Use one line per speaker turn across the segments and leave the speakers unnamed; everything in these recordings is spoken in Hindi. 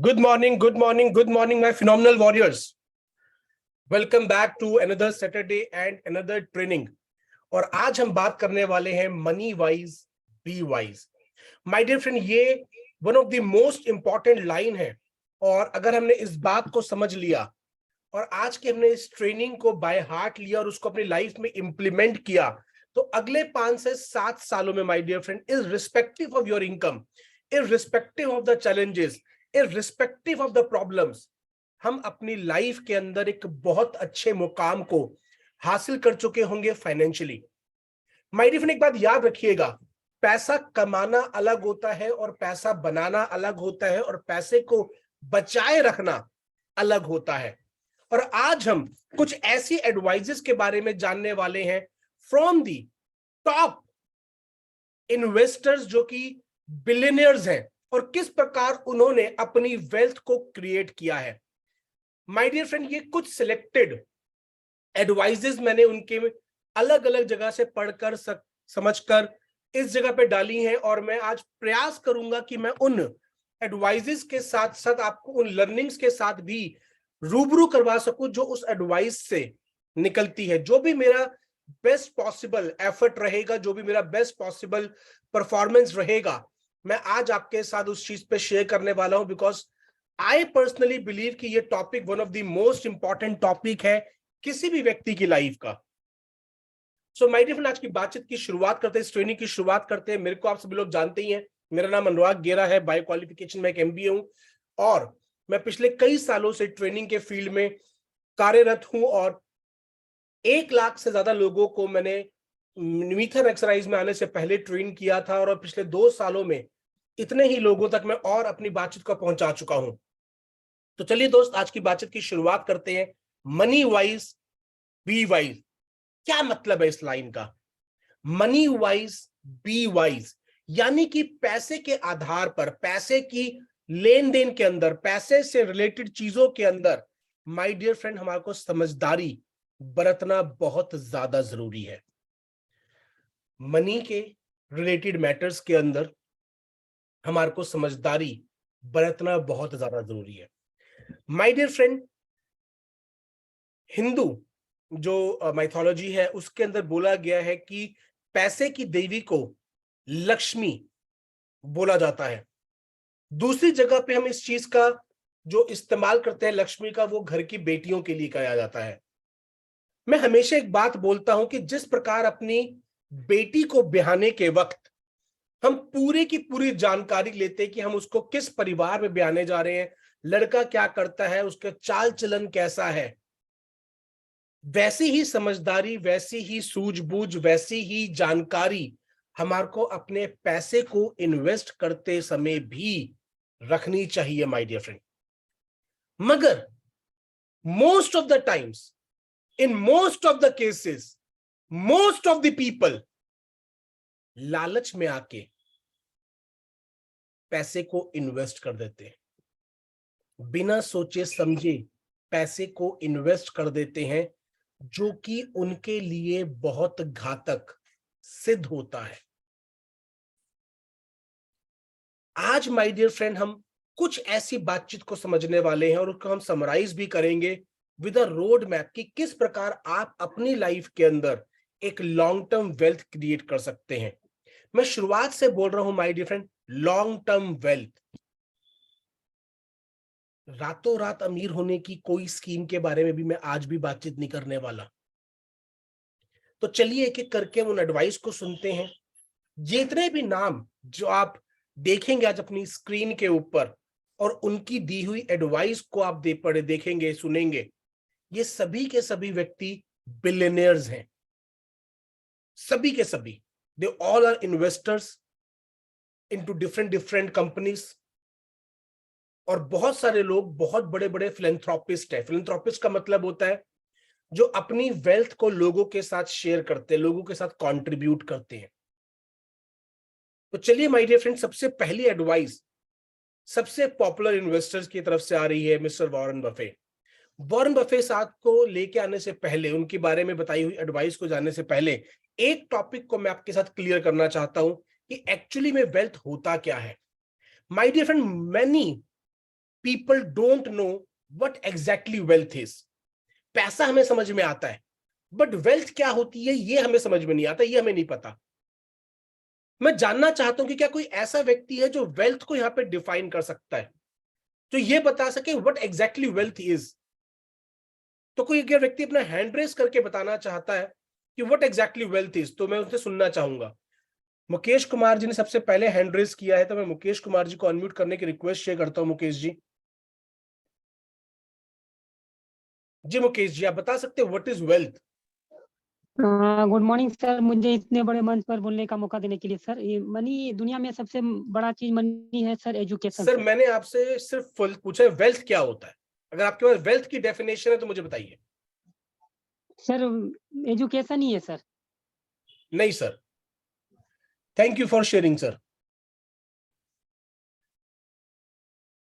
Good morning, my phenomenal warriors. Welcome back to another Saturday and another training. और आज हम बात करने वाले हैं money wise be wise. My dear friend, ये one of the most important line है. और अगर हमने इस बात को समझ लिया और आज के हमने इस ट्रेनिंग को बाय हार्ट लिया और उसको अपनी लाइफ में इंप्लीमेंट किया, तो अगले 5 से 7 सालों में my dear friend, irrespective of your income, irrespective of the challenges, irrespective of the problems, हम अपनी लाइफ के अंदर एक बहुत अच्छे मुकाम को हासिल कर चुके होंगे फाइनेंशियली. माय डियर फ्रेंड, एक बात याद रखिएगा, पैसा कमाना अलग होता है और पैसा बनाना अलग होता है और पैसे को बचाए रखना अलग होता है. और आज हम कुछ ऐसी एडवाइजेस के बारे में जानने वाले हैं फ्रॉम दी टॉप इन्वेस्टर्स जो कि बिलियनियर्स हैं और किस प्रकार उन्होंने अपनी वेल्थ को क्रिएट किया है. माय डियर फ्रेंड, ये कुछ सिलेक्टेड एडवाइजेस मैंने उनके अलग अलग जगह से पढ़कर समझकर इस जगह पे डाली हैं और मैं आज प्रयास करूंगा कि मैं उन एडवाइजेस के साथ साथ आपको उन लर्निंग्स के साथ भी रूबरू करवा सकूं जो उस एडवाइस से निकलती है. जो भी मेरा बेस्ट पॉसिबल एफर्ट रहेगा, जो भी मेरा बेस्ट पॉसिबल परफॉर्मेंस रहेगा, मैं आज आपके साथ उस चीज पे शेयर करने वाला हूं. बिकॉज आई पर्सनली बिलीव कि ये topic one of the most important topic है किसी भी व्यक्ति की लाइफ का. सो माय डियर फ्रेंड, आज की बातचीत की शुरुआत करते हैं, इस ट्रेनिंग की शुरुआत करते हैं. मेरे को आप सभी लोग जानते ही हैं, मेरा नाम अनुराग गेरा है. बाय क्वालिफिकेशन में एक एमबीए हूं और मैं पिछले कई सालों से ट्रेनिंग के फील्ड में कार्यरत हूं और 1 लाख से ज्यादा लोगों को मैंने मीथन एक्सरसाइज में आने से पहले ट्रेन किया था और पिछले 2 सालों में इतने ही लोगों तक मैं और अपनी बातचीत को पहुंचा चुका हूं. तो चलिए दोस्त, आज की बातचीत की शुरुआत करते हैं. मनी वाइज बी वाइज, क्या मतलब है इस लाइन का? मनी वाइज बी वाइज यानी कि पैसे के आधार पर, पैसे की लेन देन के अंदर, पैसे से रिलेटेड चीजों के अंदर माय डियर फ्रेंड, हमारे को समझदारी बरतना बहुत ज्यादा जरूरी है. मनी के रिलेटेड मैटर्स के अंदर हमारे को समझदारी बरतना बहुत ज्यादा जरूरी है. माय डियर फ्रेंड, हिंदू जो माइथोलॉजी है उसके अंदर बोला गया है कि पैसे की देवी को लक्ष्मी बोला जाता है. दूसरी जगह पे हम इस चीज का जो इस्तेमाल करते हैं लक्ष्मी का, वो घर की बेटियों के लिए कहा जाता है. मैं हमेशा एक बात बोलता हूं कि जिस प्रकार अपनी बेटी को ब्याहने के वक्त हम पूरी की पूरी जानकारी लेते हैं कि हम उसको किस परिवार में ब्याहने जा रहे हैं, लड़का क्या करता है, उसका चाल चलन कैसा है, वैसी ही समझदारी, वैसी ही सूझबूझ, वैसी ही जानकारी हमारे को अपने पैसे को इन्वेस्ट करते समय भी रखनी चाहिए माय डियर फ्रेंड. मगर most of the times, in most of the cases, most of the people लालच में आके पैसे को इन्वेस्ट कर देते हैं, बिना सोचे समझे पैसे को इन्वेस्ट कर देते हैं, जो कि उनके लिए बहुत घातक सिद्ध होता है. आज माय डियर फ्रेंड, हम कुछ ऐसी बातचीत को समझने वाले हैं और उसको हम समराइज भी करेंगे विद अ रोड मैप कि किस प्रकार आप अपनी लाइफ के अंदर एक लॉन्ग टर्म वेल्थ क्रिएट कर सकते हैं. मैं शुरुआत से बोल रहा हूं my dear friend, long term wealth. रातों रात अमीर होने की कोई स्कीम के बारे में भी मैं आज भी बातचीत नहीं करने वाला. तो चलिए एक एक करके उन एडवाइस को सुनते हैं. जितने भी नाम जो आप देखेंगे आज अपनी स्क्रीन के ऊपर और उनकी दी हुई एडवाइस को आप देखेंगे, सुनेंगे, ये सभी के सभी व्यक्ति बिलियनियर्स हैं. सभी के सभी, they all are investors into different companies. और बहुत सारे लोग बहुत बड़े बड़े फिलैंथ्रोपिस्ट है. फिलैंथ्रोपिस्ट का मतलब होता है जो अपनी वेल्थ को लोगों के साथ शेयर करते हैं, लोगों के साथ कंट्रीब्यूट करते हैं. तो चलिए माय डियर फ्रेंड, सबसे पहली एडवाइस सबसे पॉपुलर इन्वेस्टर्स की तरफ से आ रही है, mister Warren Buffett. Warren Buffett साहब को लेके आने से पहले, उनके बारे में बताई हुई एडवाइस को जानने से पहले, एक टॉपिक को मैं आपके साथ क्लियर करना चाहता हूं कि एक्चुअली में वेल्थ होता क्या है. My dear friend, many people don't know what exactly wealth is. पैसा हमें समझ में आता है, बट वेल्थ क्या होती है ये हमें समझ में नहीं आता, ये हमें नहीं पता। मैं जानना चाहता हूं कि क्या कोई ऐसा व्यक्ति है जो वेल्थ को यहां पे डिफाइन कर सकता है, जो ये बता सके व्हाट एग्जैक्टली वेल्थ इज। तो कोई अगर व्यक्ति अपना हैंड रेस करके बताना चाहता है कि व्हाट एग्जैक्टली वेल्थ इज, तो मैं उनसे सुनना चाहूंगा। मुकेश कुमार जी ने सबसे पहले हैंड रेस किया है, तो मैं मुकेश कुमार जी को अनम्यूट करने की रिक्वेस्ट शेयर करता हूं। मुकेश जी, जी मुकेश जी, आप बता सकते हैं what is wealth?
Good morning sir, मुझे इतने बड़े मंच पर बोलने का मौका देने के लिए। सर, ये मनी, दुनिया में सबसे बड़ा चीज मनी है सर, एजुकेशन।
सर मैंने आपसे सिर्फ पूछा है वेल्थ क्या होता है। अगर आपके पास वेल्थ की डेफिनेशन है तो मुझे बताइए।
सर, एजुकेशन ही है सर।
नहीं sir. Thank you for sharing sir.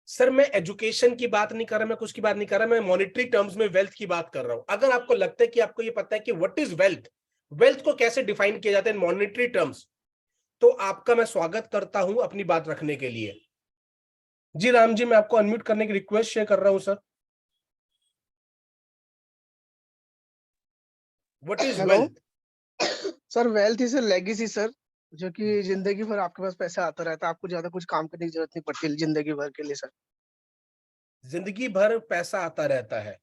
Sir मैं एजुकेशन की बात नहीं कर रहा, मैं कुछ की बात नहीं कर रहा, मैं मॉनेटरी टर्म्स में वेल्थ की बात कर रहा हूं। अगर आपको लगता है कि आपको ये पता है कि व्हाट इज वेल्थ, वेल्थ को कैसे डिफाइन किया जाता है इन मॉनेटरी टर्म्स, तो आपका मैं स्वागत करता हूं अपनी बात रखने के लिए। जी राम जी, मैं आपको अनम्यूट करने की रिक्वेस्ट शेयर कर रहा हूं sir. What is
hello
wealth?
Sir, wealth is a legacy sir, जो कि जिंदगी भर आपके पास पैसा आता रहता है, आपको ज्यादा कुछ काम करने की जरूरत नहीं पड़ती जिंदगी भर के लिए सर।
जिंदगी भर पैसा आता रहता है?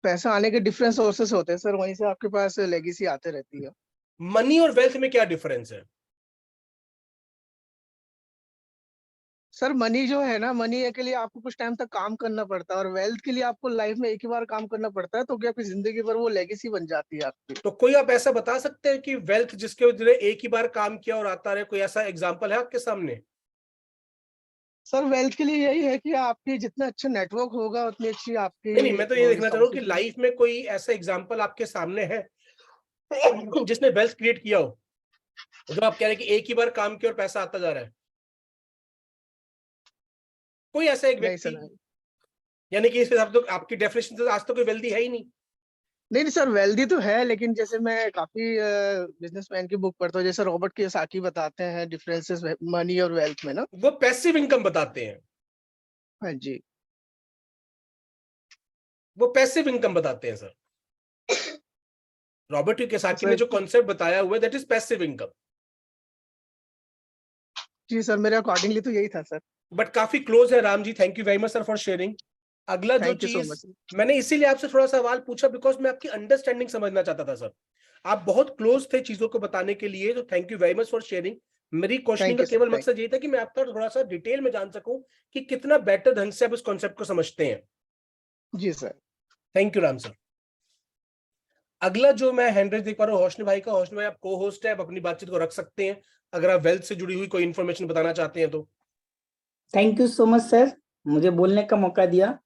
पैसा आने के डिफरेंट सोर्सेस होते हैं सर, वहीं से आपके पास लेगेसी आते रहती है।
मनी और वेल्थ में क्या डिफरेंस है?
सर मनी जो है ना, मनी के लिए आपको कुछ टाइम तक काम करना पड़ता है, और वेल्थ के लिए आपको लाइफ में एक ही बार काम करना पड़ता है, तो क्या आपकी जिंदगी भर वो लेगेसी बन जाती है आपकी।
तो कोई आप ऐसा बता सकते हैं कि वेल्थ जिसके वजह एक ही बार काम किया और आता रहे, कोई ऐसा एग्जांपल है आपके सामने?
सर वेल्थ के लिए यही है कि आपकी जितना अच्छा नेटवर्क होगा उतनी अच्छी आपकी
नहीं, मैं तो ये देखना चाह रहा हूँ कि
रिस्पॉन्सिबिलिटी।
लाइफ में कोई ऐसा एग्जांपल आपके सामने है जिसने वेल्थ क्रिएट किया हो, जो आप कह रहे हैं कि एक ही बार काम किया और पैसा आता जा रहा है। कोई ऐसा एक
नहीं
व्यक्ति,
सर, नहीं
यानी कि इस हिसाब से तो आपकी डेफिनेशन से आज तो कोई वेल्दी है ही नहीं।
नहीं सर, वेल्दी तो है, लेकिन जैसे मैं काफी बिजनेसमैन की बुक पढ़ता हूँ, जैसे रॉबर्ट कियोसाकी बताते हैं डिफरेंसेस मनी और वेल्थ में ना।
वो पैसिव इनकम बताते हैं,
हाँ जी।
वो पैसिव इनकम बताते हैं सर। रॉबर्ट
तो
कियोसाकी ने
सर,
जो कॉन्सेप्ट बताया हुआ है दैट इज पैसिव इनकम।
जी सर, मेरे अकॉर्डिंगली तो यही था सर।
बट काफी क्लोज है Ram ji, thank you very much sir for sharing. अगला जो
थैंक यू सो
चीज
मच।
मैंने इसीलिए आपसे थोड़ा सवाल पूछा बिकॉज मैं आपकी अंडरस्टैंडिंग समझना चाहता था सर। आप बहुत क्लोज थे चीजों को बताने के लिए, तो thank you very much for sharing. मेरी क्वेश्चनिंग
थैंक
का
यू सर,
केवल
थैंक
मकसद ये था कि मैं आपका थोड़ा सा डिटेल में जान सकूं कि कितना बेटर ढंग से आप इस कॉन्सेप्ट को समझते हैं।
जी sir.
Thank you Ram sir. अगला जो मैं हैंडरेज देख पा रहा हूँ रोशनी भाई का। रोशनी भाई आप को होस्ट है, आप अपनी बातचीत को रख सकते हैं अगर आप वेल्थ से जुड़ी हुई कोई इन्फॉर्मेशन बताना चाहते हैं तो।
Thank you so much sir, मुझे बोलने का मौका दिया।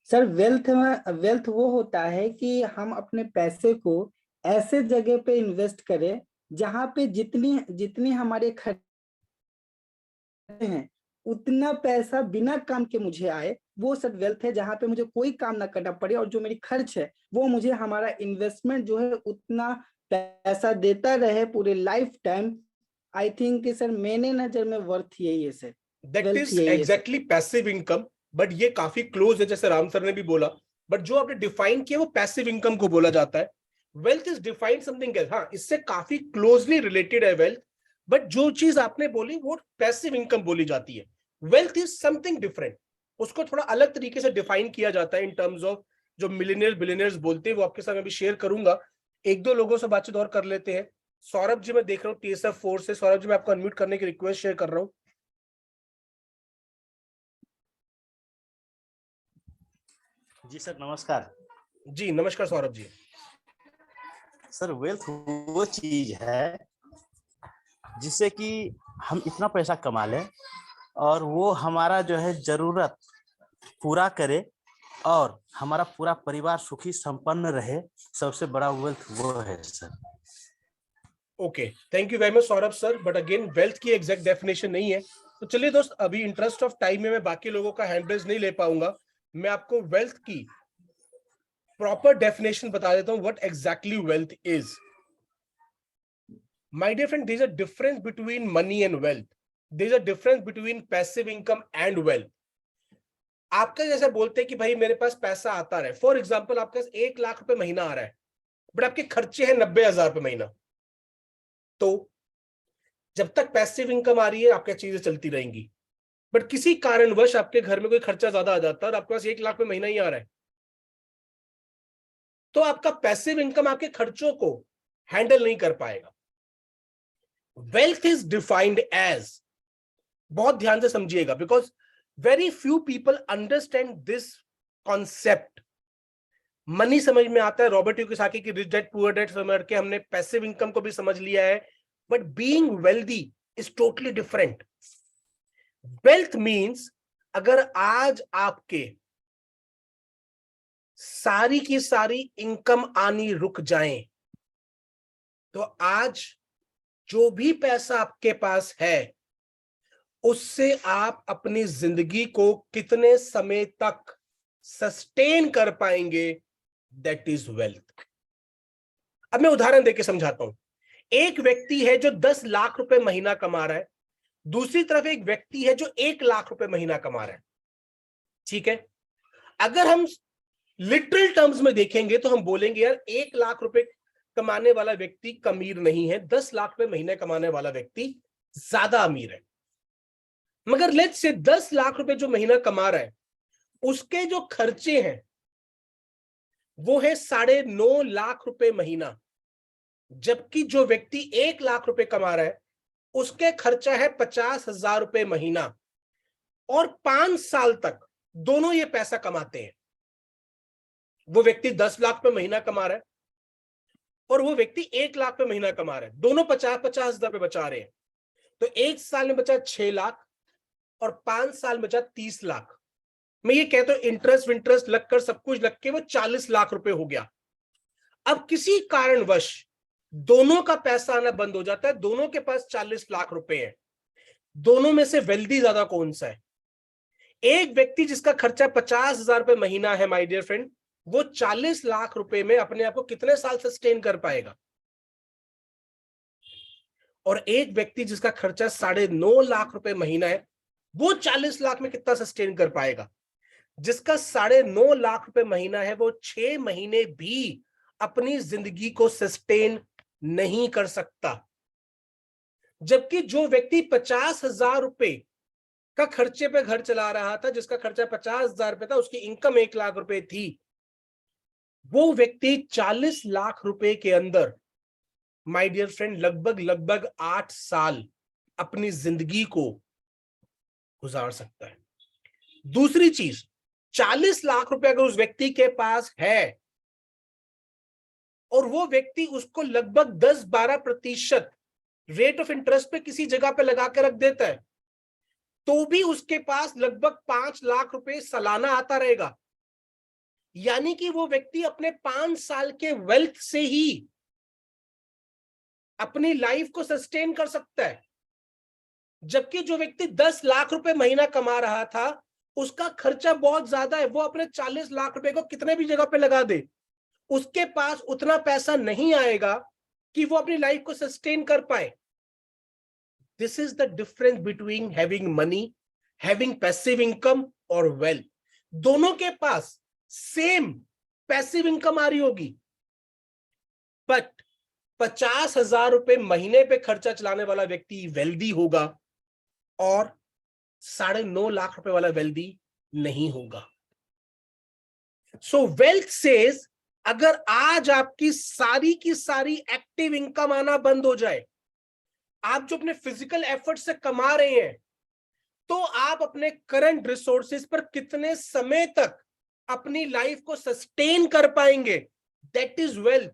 सर, वेल्थ वो होता है कि हम अपने पैसे को ऐसे जगह पे इन्वेस्ट करें जहां पे जितनी जितनी हमारे खर्चे हैं उतना पैसा बिना काम के मुझे आए, वो सर वेल्थ है। जहां पे मुझे कोई काम ना करना पड़े और जो मेरी खर्च है वो मुझे हमारा इन्वेस्टमेंट जो है उतना पैसा देता रहे पूरे life time. I think sir मेरे नजर में वर्थ यही है सर,
दैट
वेल्थ
इज
यही है sir.
Exactly passive income. But ये काफी क्लोज है, जैसे राम सर ने भी बोला। बट जो आपने डिफाइन किया वो पैसिव इनकम को बोला जाता है। Wealth is defined something else. हाँ, इससे काफी क्लोजली रिलेटेड है वेल्थ, बट जो चीज आपने बोली वो पैसिव इनकम बोली जाती है। वेल्थ इज समथिंग डिफरेंट, उसको थोड़ा अलग तरीके से डिफाइन किया जाता है इन टर्म्स ऑफ जो मिलियनियर बिलियनियर्स बोलते हैं, वो आपके साथ अभी शेयर करूंगा। एक दो लोगों से बातचीत और कर लेते हैं। सौरभ जी मैं देख रहा हूँ TSF 4 से। सौरभ जी मैं आपको अनम्यूट करने की रिक्वेस्ट शेयर कर रहा हूँ।
जी सर, नमस्कार।
जी नमस्कार सौरभ जी।
सर, वेल्थ वो चीज है जिससे कि हम इतना पैसा कमा लें और वो हमारा जो है जरूरत पूरा करे और हमारा पूरा परिवार सुखी संपन्न रहे। सबसे बड़ा वेल्थ वो है sir.
Okay, thank you very much Saurabh sir. But again wealth की एग्जैक्ट डेफिनेशन नहीं है। तो चलिए दोस्त, अभी इंटरेस्ट ऑफ टाइम में मैं बाकी लोगों का हैंड रेज नहीं ले पाऊंगा। मैं आपको वेल्थ की प्रॉपर डेफिनेशन बता देता हूं, what exactly wealth is. My dear friend, there's a difference between money and wealth. There's a difference between passive income and wealth. आपका जैसे बोलते हैं कि भाई मेरे पास पैसा आता रहे, फॉर एग्जाम्पल आपके पास 1 लाख रुपए महीना आ रहा है, बट आपके खर्चे हैं 90,000 रुपए महीना, तो जब तक पैसिव इनकम आ रही है आपकी चीजें चलती रहेंगी, बट किसी कारणवश आपके घर में कोई खर्चा ज्यादा आ जाता है और आपके पास 1 लाख रुपए महीना ही आ रहा है, तो आपका पैसिव इनकम आपके खर्चों को हैंडल नहीं कर पाएगा। वेल्थ इज डिफाइंड एज, बहुत ध्यान से समझिएगा, because very few people understand this concept. Money समझ में आता है, रॉबर्ट कियोसाकी की रिच डैड पुअर डैड समझ के हमने पैसिव इनकम को भी समझ लिया है, but being wealthy is totally different. Wealth means अगर आज आपके सारी की सारी इनकम आनी रुक जाए, तो आज जो भी पैसा आपके पास है उससे आप अपनी जिंदगी को कितने समय तक सस्टेन कर पाएंगे, दैट इज वेल्थ। अब मैं उदाहरण देके समझाता हूं। एक व्यक्ति है जो 10 लाख रुपए महीना कमा रहा है, दूसरी तरफ एक व्यक्ति है जो 1 लाख रुपए महीना कमा रहा है, ठीक है। अगर हम लिटरल टर्म्स में देखेंगे तो हम बोलेंगे यार 1 लाख रुपए कमाने वाला व्यक्ति अमीर नहीं है, 10 लाख रुपए महीने कमाने वाला व्यक्ति ज्यादा अमीर है। मगर लेट्स से 10 लाख रुपए जो महीना कमा रहा है उसके जो खर्चे हैं वो है 9.5 लाख रुपए महीना, जबकि जो व्यक्ति 1 लाख रुपए कमा रहा है उसके खर्चा है 50,000 रुपए महीना, और 5 साल तक दोनों ये पैसा कमाते हैं। वो व्यक्ति 10 लाख रुपए महीना कमा रहा है और वो व्यक्ति 1 लाख रुपए महीना कमा रहा है, दोनों 50,000 रुपए बचा रहे हैं। तो 1 साल में बचा 6 लाख और 5 साल में बचा 30 लाख। मैं ये कहता हूं इंटरेस्ट विंटरेस्ट लगकर सब कुछ लग के वो 40 लाख रुपए हो गया। अब किसी कारणवश दोनों का पैसा आना बंद हो जाता है, दोनों के पास 40 लाख रुपए है, दोनों में से वेल्दी ज्यादा कौन सा है? एक व्यक्ति जिसका खर्चा 50,000 रुपए महीना है माय डियर फ्रेंड, वो 40 लाख रुपए में अपने आप को कितने साल सस्टेन कर पाएगा? और एक व्यक्ति जिसका खर्चा 9.5 लाख रुपए महीना है, वो 40 लाख में कितना सस्टेन कर पाएगा? जिसका 9.5 लाख रुपए महीना है वो 6 महीने भी अपनी जिंदगी को सस्टेन नहीं कर सकता। जबकि जो व्यक्ति 50,000 रुपए का खर्चे पे घर चला रहा था, जिसका खर्चा 50,000 रुपए था, उसकी इनकम 1 लाख रुपए थी, वो व्यक्ति 40 लाख रुपए के अंदर माय डियर फ्रेंड लगभग 8 साल अपनी जिंदगी को गुजार सकता है। दूसरी चीज, 40 लाख रुपए अगर उस व्यक्ति के पास है और वो व्यक्ति उसको लगभग 10-12% रेट ऑफ इंटरेस्ट पे किसी जगह पे लगा के रख देता है, तो भी उसके पास लगभग 5 लाख रुपए सालाना आता रहेगा। यानी कि वो व्यक्ति अपने 5 साल के वेल्थ से ही अपनी लाइफ को सस्टेन कर सकता है। जबकि जो व्यक्ति 10 लाख रुपए महीना कमा रहा था उसका खर्चा बहुत ज्यादा है, वो अपने 40 लाख रुपए को कितने भी जगह पे लगा दे, उसके पास उतना पैसा नहीं आएगा कि वो अपनी लाइफ को सस्टेन कर पाए। This is the difference between having money, having passive income और वेल्थ। दोनों के पास सेम पैसिव इनकम आ रही होगी, बट 50,000 रुपए महीने पे खर्चा चलाने वाला व्यक्ति वेल्दी होगा और 9.5 लाख रुपए वाला वेल्दी नहीं होगा। सो वेल्थ सेज अगर आज आपकी सारी की सारी एक्टिव इनकम आना बंद हो जाए, आप जो अपने फिजिकल एफर्ट से कमा रहे हैं, तो आप अपने करंट रिसोर्सेज पर कितने समय तक अपनी लाइफ को सस्टेन कर पाएंगे, that is wealth.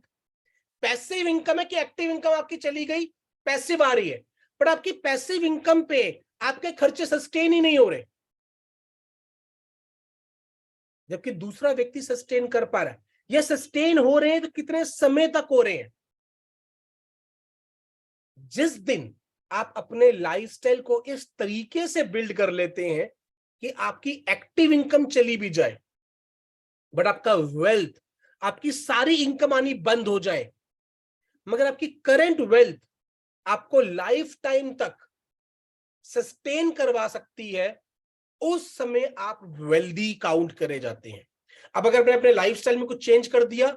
Passive income है कि एक्टिव इनकम आपकी चली गई, पैसिव आ रही है, पर आपकी पैसिव इनकम पे आपके खर्चे सस्टेन ही नहीं हो रहे, जबकि दूसरा व्यक्ति सस्टेन कर पा रहा है। या सस्टेन हो रहे हैं तो कितने समय तक हो रहे हैं? जिस दिन आप अपने लाइफस्टाइल को इस तरीके से बिल्ड कर लेते हैं कि आपकी एक्टिव इनकम चली भी जाए बट आपका वेल्थ, आपकी सारी इनकम आनी बंद हो जाए, मगर आपकी करंट वेल्थ आपको लाइफ टाइम तक सस्टेन करवा सकती है, उस समय आप वेल्दी काउंट करे जाते हैं। अब अगर मैंने अपने लाइफस्टाइल में कुछ चेंज कर दिया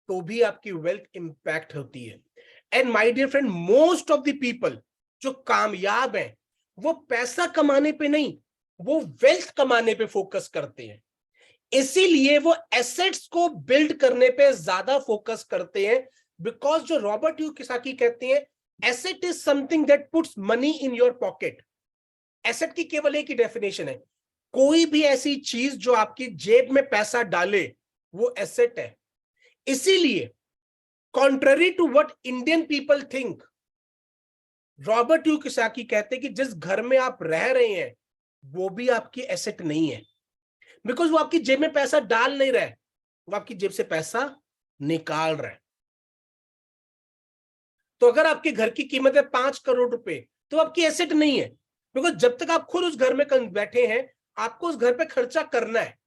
तो भी आपकी वेल्थ इंपैक्ट होती है। And my dear friend, most of the people जो कामयाब हैं वो पैसा कमाने पे नहीं, वो वेल्थ कमाने पे फोकस करते हैं। इसीलिए वो एसेट्स को बिल्ड करने पे ज्यादा फोकस करते हैं, बिकॉज जो रॉबर्ट यू कियोसाकी कहते हैं, asset is something that puts money in your pocket. Asset की केवल एक ही डेफिनेशन है, कोई भी ऐसी चीज जो आपकी जेब में पैसा डाले वो एसेट है। इसीलिए contrary to what Indian people think, Robert you Kiyosaki कहते हैं कि जिस घर में आप रह रहे हैं वो भी आपकी एसेट नहीं है, बिकॉज वो आपकी जेब में पैसा डाल नहीं रहा है, वो आपकी जेब से पैसा निकाल रहा है। तो अगर आपके घर की कीमत है 5 करोड़ रुपए तो आपकी एसेट नहीं है, बिकॉज जब तक आप खुद उस घर में बैठे हैं आपको उस घर पे खर्चा करना है,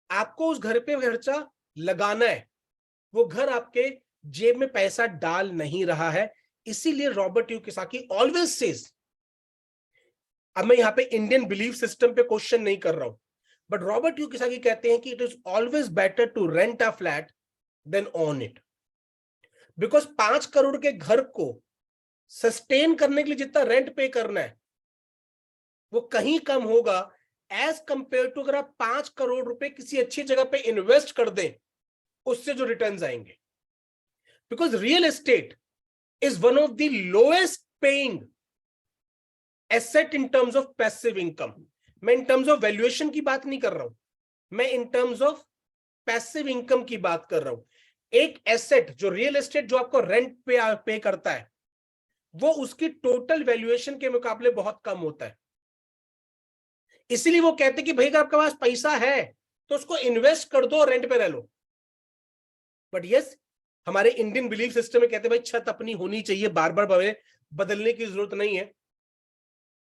आपको उस घर पे खर्चा लगाना है, वो घर आपके जेब में पैसा डाल नहीं रहा है। इसीलिए Robert you Kiyosaki always says, अब मैं यहां पे इंडियन बिलीफ सिस्टम पे क्वेश्चन नहीं कर रहा हूं, बट रॉबर्ट यू कियोसाकी कहते हैं कि it is always better to rent a flat than own it, because 5 crore के घर को सस्टेन करने के लिए जितना रेंट पे करना है वो कहीं कम होगा एज कंपेयर टू अगर आप 5 करोड़ रुपए किसी अच्छी जगह पे इन्वेस्ट कर दें, उससे जो रिटर्न्स आएंगे। Because real estate is one of the lowest paying asset in terms of passive income. मैं इन टर्म्स ऑफ वैल्यूएशन की बात नहीं कर रहा हूं, मैं in terms of passive income की बात कर रहा हूं। एक एसेट जो रियल एस्टेट जो आपको रेंट पे करता है वो उसकी टोटल वैल्यूएशन के मुकाबले बहुत कम होता है। इसीलिए वो कहते हैं कि भाई अगर आपके पास पैसा है तो उसको इन्वेस्ट कर दो और रेंट पे रह लो। बट यस, हमारे इंडियन बिलीफ सिस्टम में कहते हैं भाई छत अपनी होनी चाहिए, बार बार बदलने की जरूरत नहीं है।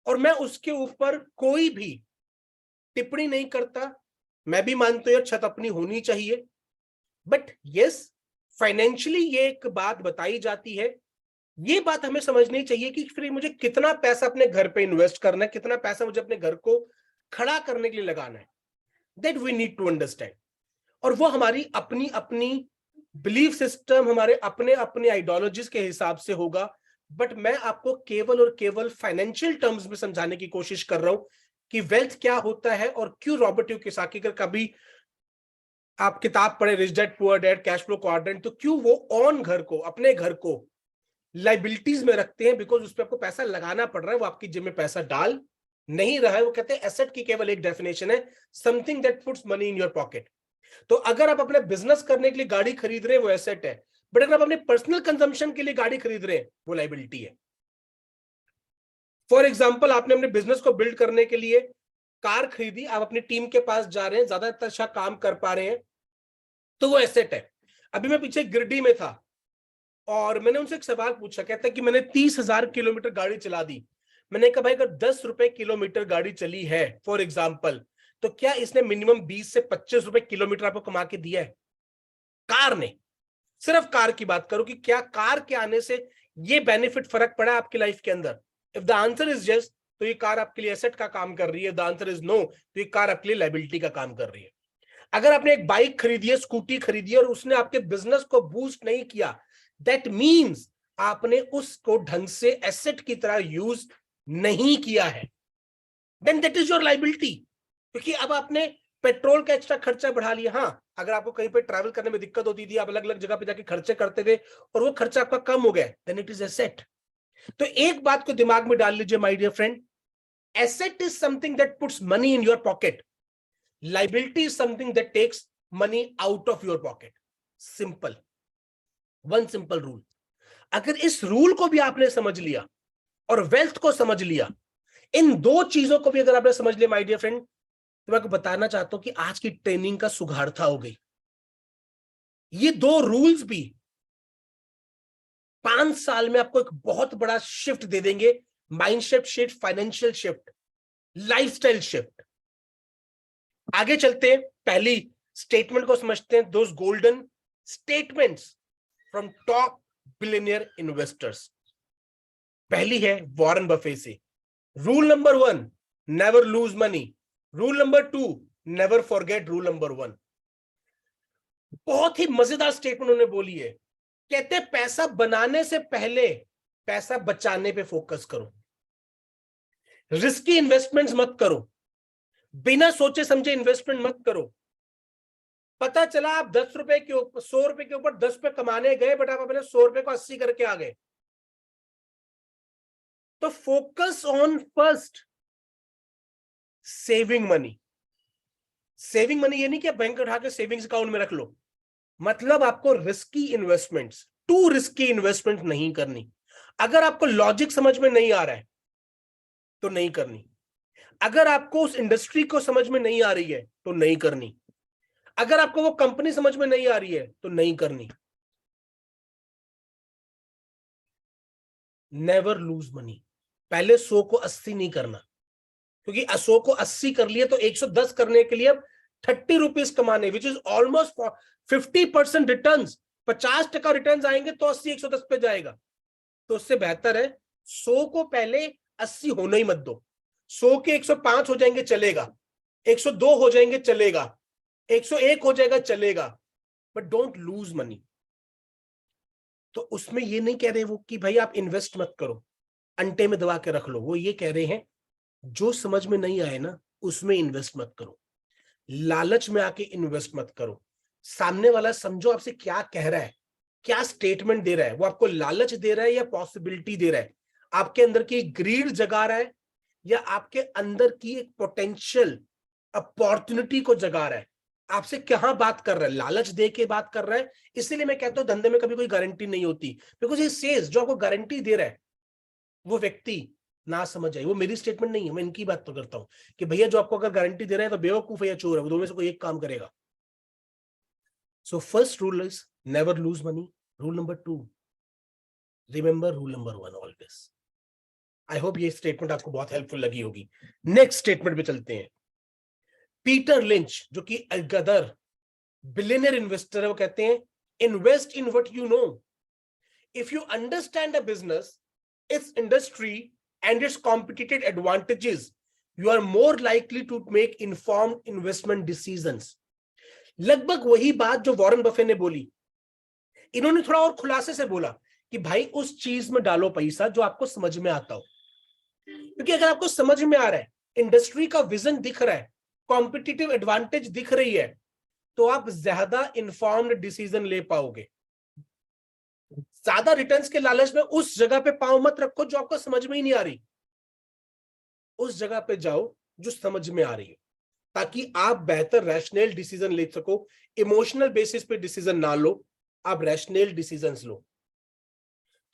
और मैं उसके ऊपर कोई भी टिप्पणी नहीं करता, मैं भी मानता हूं छत अपनी होनी चाहिए। बट यस, फाइनेंशियली ये एक बात बताई जाती है, ये बात हमें समझनी चाहिए कि फिर मुझे कितना पैसा अपने घर पे इन्वेस्ट करना है, कितना पैसा मुझे अपने घर को खड़ा करने के लिए लगाना है। That we need to understand. और वो हमारी अपनी अपनी बिलीफ सिस्टम, हमारे अपने अपने आइडियोलॉजीज के हिसाब से होगा। बट मैं आपको केवल और केवल फाइनेंशियल टर्म्स में समझाने की कोशिश कर रहा हूं कि वेल्थ क्या होता है और क्यों रॉबर्ट यू कियोसाकी का कभी आप किताब पढ़े rich dad poor dad, cash flow quadrant, तो क्यों वो ऑन घर को, अपने घर को लाइबिलिटीज में रखते हैं, बिकॉज उस पर आपको पैसा लगाना पड़ रहा है, वो आपकी जेब में पैसा डाल नहीं रहा है। वो कहते हैं एसेट की केवल एक डेफिनेशन है, something that puts money in your pocket. तो अगर आप अपने बिजनेस करने के लिए गाड़ी खरीद रहे हैं वो एसेट है, बट अगर आप अपने पर्सनल कंजम्पशन के लिए गाड़ी खरीद रहे हैं वो लाइबिलिटी है। फॉर एग्जाम्पल, आपने अपने बिजनेस को बिल्ड करने के लिए कार खरीदी, आप अपनी टीम के पास जा रहे हैं, ज्यादा अच्छा काम कर पा रहे हैं, तो वो एसेट है। अभी मैं पीछे गिरडी में था और मैंने उनसे एक सवाल पूछा, कहता है कि मैंने 30,000 किलोमीटर गाड़ी चला दी। मैंने कहा भाई अगर 10 रुपए किलोमीटर गाड़ी चली है फॉर एग्जाम्पल, तो क्या इसने मिनिमम 20 से 25 रुपए किलोमीटर आपको कमा के दिया है? कार ने, सिर्फ कार की बात करो कि क्या कार के आने से ये बेनिफिट फर्क पड़ा आपकी लाइफ के अंदर? If the answer is yes, तो ये कार आपके लिए एसेट का काम कर रही है। द आंसर इज नो, तो ये कार आपके लिए लायबिलिटी का काम कर रही है। अगर आपने एक बाइक खरीदी है, स्कूटी खरीदी है और उसने आपके बिजनेस को बूस्ट नहीं किया, दैट मीन्स आपने उसको ढंग से एसेट की तरह यूज नहीं किया है, then that is your liability. क्योंकि अब आपने पेट्रोल का एक्स्ट्रा खर्चा बढ़ा लिया। हाँ, अगर आपको कहीं पे ट्रैवल करने में दिक्कत होती थी, आप अलग अलग जगह पे जाके खर्चे करते थे और वो खर्चा आपका कम हो गया, देन इट इज एसेट। तो एक बात को दिमाग में डाल लीजिए my dear friend, asset is something that puts money in your pocket, liability is something that takes money out of your pocket. Simple, one simple rule. अगर इस रूल को भी आपने समझ लिया और वेल्थ को समझ लिया, इन दो चीजों को भी अगर आपने समझ लिया माय डियर फ्रेंड, तो मैं आपको बताना चाहता हूं कि आज की ट्रेनिंग का सुघाड़ता हो गई। ये दो रूल्स भी 5 साल में आपको एक बहुत बड़ा शिफ्ट दे देंगे, mind shift, financial shift, lifestyle shift. आगे चलते हैं, पहली स्टेटमेंट को समझते हैं, those golden statements from top billionaire investors. पहली है वॉरेन बफे से, rule number 1 never lose money, rule number 2 never forget rule number 1। बहुत ही मजेदार स्टेटमेंट उन्होंने बोली है। कहते हैं पैसा बनाने से पहले पैसा बचाने पे फोकस करो, रिस्की इन्वेस्टमेंट्स मत करो, बिना सोचे समझे इन्वेस्टमेंट मत करो। पता चला आप 10 रुपए के ऊपर 100 रुपए के ऊपर 10 पे कमाने गए, बट आप अपने 100 रुपए को 80 करके आ गए। तो focus on first saving money. Saving money ये नहीं कि बैंक उठा के सेविंग्स अकाउंट में रख लो, मतलब आपको risky investments, to risky investment नहीं करनी। अगर आपको लॉजिक समझ में नहीं आ रहा है तो नहीं करनी, अगर आपको उस इंडस्ट्री को समझ में नहीं आ रही है तो नहीं करनी, अगर आपको वो कंपनी समझ में नहीं आ रही है तो नहीं करनी। Never lose money. पहले 100 को 80 नहीं करना, क्योंकि 100 को 80 कर लिए तो 110 करने के लिए अब 30 रुपीज कमाने, which is almost 50% return. 50% return आएंगे तो 80 110 पे जाएगा। तो उससे बेहतर है 100 को पहले 80 होना ही मत दो। 100 के 105 हो जाएंगे चलेगा, 102 हो जाएंगे चलेगा, 101 हो जाएगा चलेगा, बट डोंट लूज मनी। तो उसमें ये नहीं कह रहे वो कि भाई आप इन्वेस्ट मत करो, अंटे में दबा के रख लो। वो ये कह रहे हैं जो समझ में नहीं आए ना उसमें इन्वेस्ट मत करो, लालच में आके इन्वेस्ट मत करो। सामने वाला समझो आपसे क्या कह रहा है, क्या स्टेटमेंट दे रहा है, वो आपको लालच दे रहा है या पॉसिबिलिटी दे रहा है, आपके अंदर की ग्रीड जगा रहा है या आपके अंदर की एक पोटेंशियल अपॉर्चुनिटी को जगा रहा है। आपसे कहां बात कर रहा है, लालच दे के बात कर रहा है। इसीलिए मैं कहता हूं धंधे में कभी कोई गारंटी नहीं होती, बिकॉज ये सेल्स जो आपको गारंटी दे रहा है वो व्यक्ति ना समझ जाए। वो मेरी स्टेटमेंट नहीं है, मैं इनकी बात तो करता हूं कि भैया जो आपको अगर गारंटी दे रहा है तो बेवकूफ है या चोर है, वो दोनों में से कोई एक काम करेगा। So first rule is never lose money, rule number 2 remember rule number 1 always. I hope ये स्टेटमेंट आपको बहुत हेल्पफुल लगी होगी। नेक्स्ट स्टेटमेंट पे चलते हैं। पीटर लिंच जो कि गदर बिलियनर इन्वेस्टर है, वो कहते हैं invest in what you know. If you understand a business, its industry and its competitive advantages, you are more likely to make informed investment decisions। लगभग वही बात जो वॉरेन बफे ने बोली, इन्होंने थोड़ा और खुलासे से बोला कि भाई उस चीज में डालो पैसा जो आपको समझ में आता हो। क्योंकि अगर आपको समझ में आ रहा है, इंडस्ट्री का विजन दिख रहा है, कॉम्पिटिटिव एडवांटेज दिख रही है, तो आप ज्यादा इंफॉर्म्ड डिसीजन ले पाओगे। ज्यादा रिटर्न्स के लालच में उस जगह पे पांव मत रखो जो आपको समझ में ही नहीं आ रही, उस जगह पे जाओ जो समझ में आ रही है, ताकि आप बेहतर रैशनल डिसीजन ले सको। इमोशनल बेसिस पे डिसीजन ना लो, आप रैशनल डिसीजंस लो।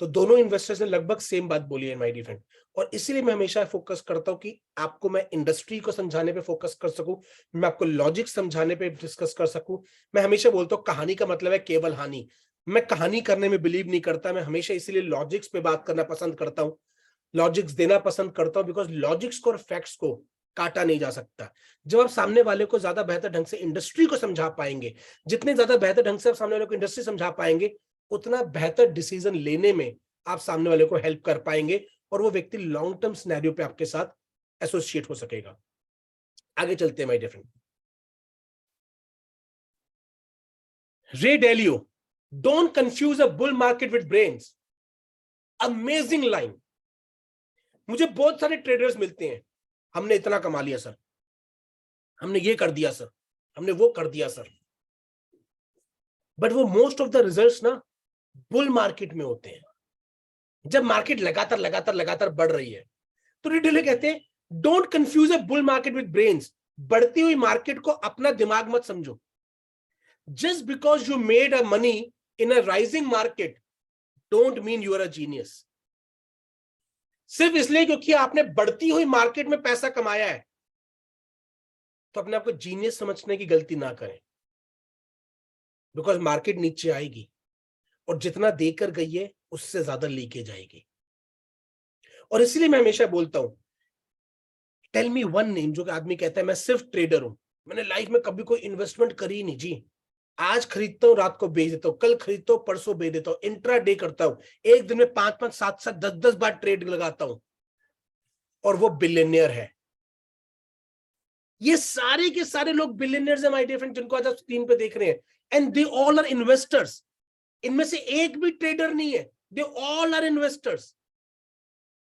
तो दोनों इन्वेस्टर्स ने लगभग सेम बात बोली है माय डियर फ्रेंड, और इसीलिए मैं हमेशा फोकस करता हूं कि आपको मैं इंडस्ट्री को समझाने पे फोकस कर सकूं, मैं आपको लॉजिक समझाने पे डिस्कस कर सकूं। मैं हमेशा बोलता हूं कहानी का मतलब है केवल हानि। मैं कहानी करने में बिलीव नहीं करता, मैं हमेशा इसीलिए लॉजिक्स पे बात करना पसंद करता हूं, लॉजिक्स देना पसंद करता हूं, बिकॉज लॉजिक्स को और फैक्ट्स को काटा नहीं जा सकता। जब आप सामने वाले को ज्यादा बेहतर ढंग से इंडस्ट्री को समझा पाएंगे, जितने ज्यादा बेहतर ढंग से आप सामने वाले को इंडस्ट्री समझा पाएंगे, उतना बेहतर डिसीजन लेने में आप सामने वाले को हेल्प कर पाएंगे, और वो व्यक्ति लॉन्ग टर्म सिनेरियो पे आपके साथ एसोसिएट हो सकेगा। आगे चलते हैं my dear friend. Ray Dalio, don't confuse a bull market with brains. Amazing line. मुझे बहुत सारे ट्रेडर्स मिलते हैं, हमने इतना कमा लिया सर, हमने ये कर दिया सर, हमने वो कर दिया सर, बट वो मोस्ट ऑफ द रिजल्ट्स ना बुल मार्केट में होते हैं, जब मार्केट लगातार लगातार लगातार बढ़ रही है। तो रिटेलर कहते हैं don't confuse a bull market with brains. बढ़ती हुई मार्केट को अपना दिमाग मत समझो। Just because you made a money in a rising market don't mean you are a genius. सिर्फ इसलिए क्योंकि आपने बढ़ती हुई मार्केट में पैसा कमाया है तो अपने आपको जीनियस समझने की गलती ना करें, बिकॉज मार्केट नीचे आएगी और जितना देकर गई है उससे ज्यादा लेके जाएगी। और इसीलिए मैं हमेशा बोलता हूं टेल मी वन नेम, जो कि आदमी कहता है मैं सिर्फ ट्रेडर हूं, मैंने लाइफ में कभी कोई इन्वेस्टमेंट करी नहीं जी, आज खरीदता हूं, रात को बेच देता हूं, कल खरीदता हूं, परसों बेच देता हूं, इंट्रा डे करता हूं, एक दिन में 5-5, 7-7, 10-10 बार ट्रेड लगाता हूं, और वो बिलियनियर है। ये सारे के सारे लोग बिलियनियर्स हैं माय डियर फ्रेंड, जिनको आज आप स्क्रीन पे देख रहे हैं, and they all are investors. इनमें से एक भी ट्रेडर नहीं है, they all are investors,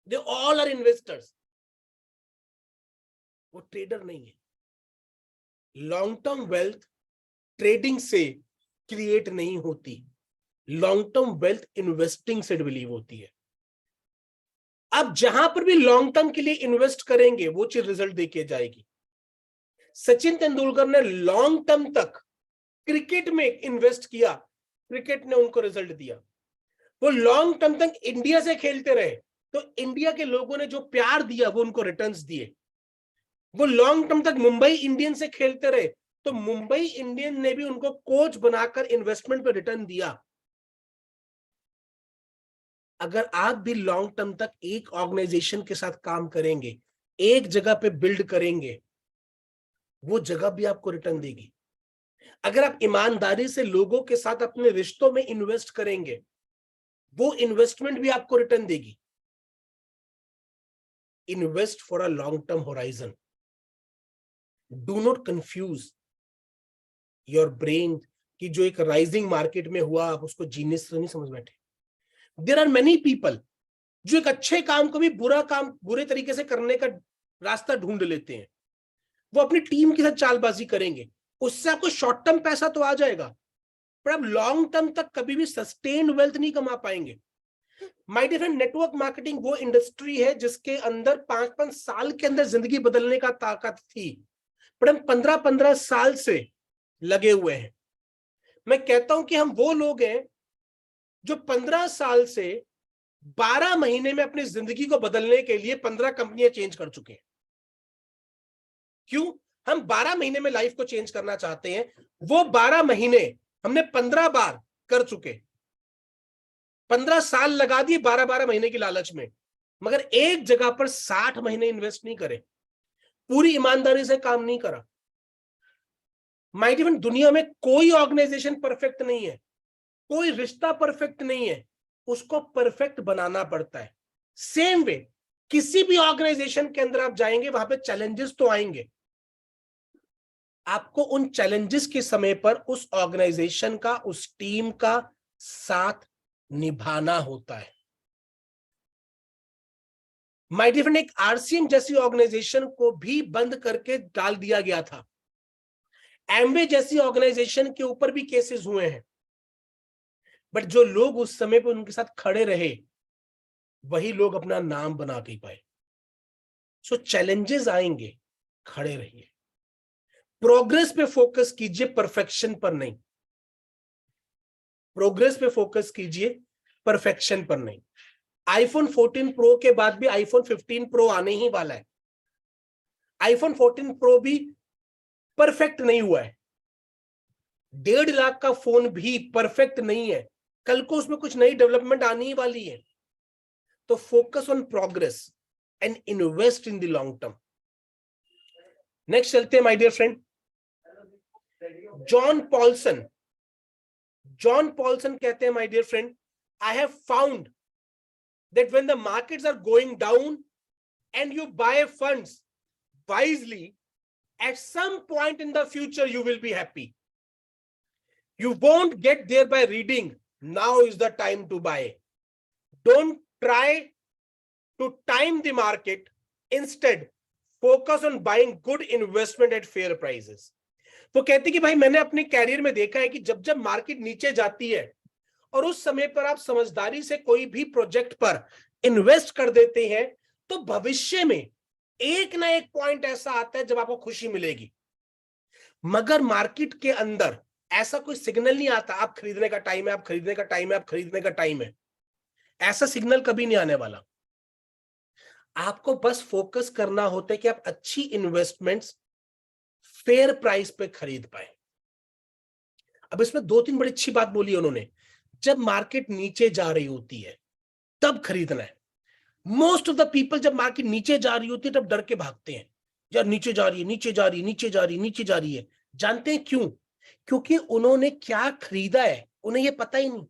they all are investors. वो ट्रेडर नहीं है। लॉन्ग टर्म वेल्थ ट्रेडिंग से क्रिएट नहीं होती, लॉन्ग टर्म वेल्थ इन्वेस्टिंग से बिलीव होती है। अब जहां पर भी लॉन्ग टर्म के लिए इन्वेस्ट करेंगे वो चीज रिजल्ट देके जाएगी। सचिन तेंदुलकर ने लॉन्ग टर्म तक क्रिकेट में इन्वेस्ट किया, क्रिकेट ने उनको रिजल्ट दिया। वो लॉन्ग टर्म तक इंडिया से खेलते रहे, तो इंडिया के लोगों ने जो प्यार दिया वो उनको रिटर्न्स दिए। वो लॉन्ग टर्म तक मुंबई इंडियंस से खेलते रहे, तो मुंबई इंडियन ने भी उनको कोच बनाकर इन्वेस्टमेंट पे रिटर्न दिया। अगर आप भी लॉन्ग टर्म तक एक ऑर्गेनाइजेशन के साथ काम करेंगे, एक जगह पे बिल्ड करेंगे, वो जगह भी आपको रिटर्न देगी। अगर आप ईमानदारी से लोगों के साथ अपने रिश्तों में इन्वेस्ट करेंगे, वो इन्वेस्टमेंट भी आपको रिटर्न देगी। Invest for a long term horizon. Do not confuse your brain कि जो एक राइजिंग मार्केट में हुआ आप उसको जीनियस नहीं समझ बैठे। देयर आर मेनी पीपल जो एक अच्छे काम को भी बुरे तरीके से करने का रास्ता ढूंढ लेते हैं। वो अपनी टीम के साथ चालबाजी करेंगे, उससे आपको शॉर्ट टर्म पैसा तो आ जाएगा, पर आप लॉन्ग टर्म तक कभी भी सस्टेन्ड वेल्थ नहीं कमा पाएंगे। My dear friend, network marketing वो इंडस्ट्री है जिसके अंदर 5-5 साल के अंदर जिंदगी बदलने का ताकत थी, पर हम 15-15 साल से लगे हुए हैं। मैं कहता हूं कि हम वो लोग हैं जो 15 साल से 12 महीने में अपनी जिंदगी को बदलने के लिए 15 कंपनियां चेंज कर चुके हैं। क्यों? हम 12 महीने में लाइफ को चेंज करना चाहते हैं, वो 12 महीने हमने 15 बार कर चुके। 15 साल लगा दिए 12-12 महीने की लालच में, मगर एक जगह पर 60 महीने इन्वेस्ट नहीं करे, पूरी ईमानदारी से काम नहीं करा। माय डियर फ्रेंड, दुनिया में कोई ऑर्गेनाइजेशन परफेक्ट नहीं है, कोई रिश्ता परफेक्ट नहीं है, उसको परफेक्ट बनाना पड़ता है। सेम वे किसी भी ऑर्गेनाइजेशन के अंदर आप जाएंगे, वहां पे चैलेंजेस तो आएंगे, आपको उन चैलेंजेस के समय पर उस ऑर्गेनाइजेशन का, उस टीम का साथ निभाना होता है। माय डियर फ्रेंड, एक आरसीएम जैसी ऑर्गेनाइजेशन को भी बंद करके डाल दिया गया था। एमवे जैसी ऑर्गेनाइजेशन के ऊपर भी केसेस हुए हैं, बट जो लोग उस समय पर उनके साथ खड़े रहे, वही लोग अपना नाम बना के पाए। सो चैलेंजेस आएंगे, खड़े रहिए, प्रोग्रेस पे फोकस कीजिए, परफेक्शन पर नहीं। प्रोग्रेस पे फोकस कीजिए, परफेक्शन पर नहीं। आईफोन 14 प्रो के बाद भी आईफोन 15 प्रो आने ही वाला है। आईफोन 14 प्रो भी परफेक्ट नहीं हुआ है। 1.5 लाख का फोन भी परफेक्ट नहीं है, कल को उसमें कुछ नई डेवलपमेंट आने ही वाली है। तो focus on progress and invest in the long term. Next चलते हैं my dear friend, John Paulson कहते हैं, my dear friend, I have found that when the markets are going down and you buy funds wisely, at some point in the future you will be happy. You won't get there by reading now is the time to buy. Don't try to time the market, instead focus on buying good investment at fair prices. वो कहते कि भाई मैंने अपने कैरियर में देखा है कि जब जब मार्केट नीचे जाती है और उस समय पर आप समझदारी से कोई भी प्रोजेक्ट पर इन्वेस्ट कर देते हैं, तो भविष्य में एक ना एक पॉइंट ऐसा आता है जब आपको खुशी मिलेगी। मगर मार्केट के अंदर ऐसा कोई सिग्नल नहीं आता, आप खरीदने का टाइम है, आप खरीदने का टाइम है, आप खरीदने का टाइम है। ऐसा सिग्नल कभी नहीं आने वाला। आपको बस फोकस करना होता है कि आप अच्छी इन्वेस्टमेंट्स फेयर प्राइस पे खरीद पाए। अब इसमें 2-3 बड़ी अच्छी बात बोली उन्होंने। जब मार्केट नीचे जा रही होती है तब खरीदना है। मोस्ट ऑफ द पीपल जब मार्केट नीचे जा रही होती है तब डर के भागते हैं, यार नीचे जा रही है, नीचे जा रही है, नीचे जा रही है, नीचे जा रही है। जानते हैं क्यों? क्योंकि उन्होंने क्या खरीदा है उन्हें ये पता ही नहीं,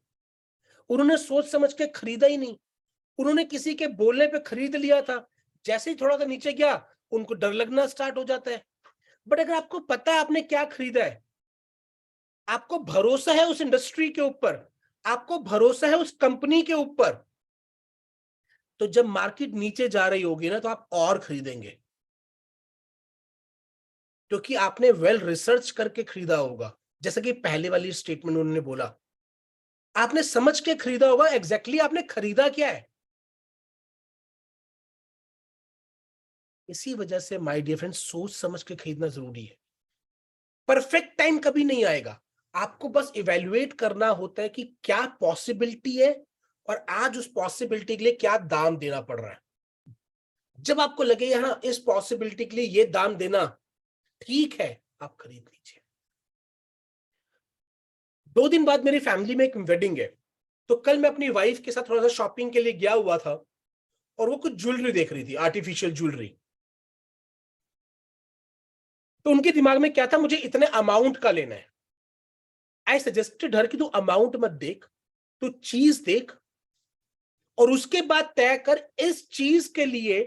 उन्होंने सोच समझ के खरीदा ही नहीं, उन्होंने किसी के बोलने पे खरीद लिया था, जैसे ही थोड़ा सा नीचे गया उनको डर लगना स्टार्ट हो जाता है। बट अगर आपको पता है आपने क्या खरीदा है, आपको भरोसा है उस इंडस्ट्री के ऊपर, आपको भरोसा है उस कंपनी के ऊपर, तो जब मार्केट नीचे जा रही होगी ना तो आप और खरीदेंगे, क्योंकि आपने वेल रिसर्च करके खरीदा होगा। जैसे कि पहले वाली स्टेटमेंट उन्होंने बोला, आपने समझ के खरीदा होगा एग्जैक्टली आपने खरीदा क्या है। इसी वजह से माय डियर फ्रेंड्स सोच समझ के खरीदना जरूरी है। परफेक्ट टाइम कभी नहीं आएगा, आपको बस इवेल्युएट करना होता है कि क्या पॉसिबिलिटी है और आज उस पॉसिबिलिटी के लिए क्या दाम देना पड़ रहा है। जब आपको लगे यहां इस पॉसिबिलिटी के लिए ये दाम देना ठीक है, आप खरीद लीजिए। 2 दिन बाद मेरी फैमिली में एक वेडिंग है, तो कल मैं अपनी वाइफ के साथ थोड़ा सा शॉपिंग के लिए गया हुआ था और वो कुछ ज्वेलरी देख रही थी, आर्टिफिशियल ज्वेलरी। तो उनके दिमाग में क्या था, मुझे इतने अमाउंट का लेना है। आई सजेस्टेड हर कि तू अमाउंट मत देख, तू चीज देख और उसके बाद तय कर इस चीज के लिए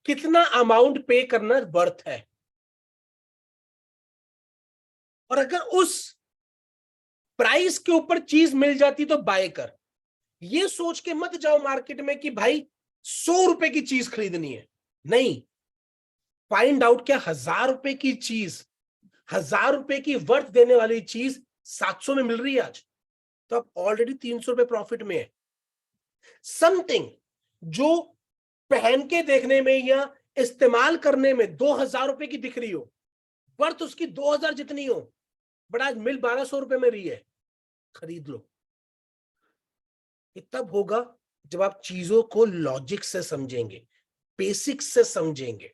कितना अमाउंट पे करना वर्थ है, और अगर उस प्राइस के ऊपर चीज मिल जाती तो बाय कर। ये सोच के मत जाओ मार्केट में कि भाई 100 रुपए की चीज खरीदनी है, नहीं, फाइंड आउट क्या 1000 रुपए की चीज, 1000 रुपए की वर्थ देने वाली चीज 700 में मिल रही है आज, तो आप ऑलरेडी 300 रुपए प्रॉफिट में है। समथिंग जो पहन के देखने में या इस्तेमाल करने में 2000 रुपए की दिख रही हो, वर्थ उसकी 2000 जितनी हो, बट आज मिल 1200 रुपए में रही है, खरीद लो। ये तब होगा जब आप चीजों को लॉजिक से समझेंगे, बेसिक्स से समझेंगे।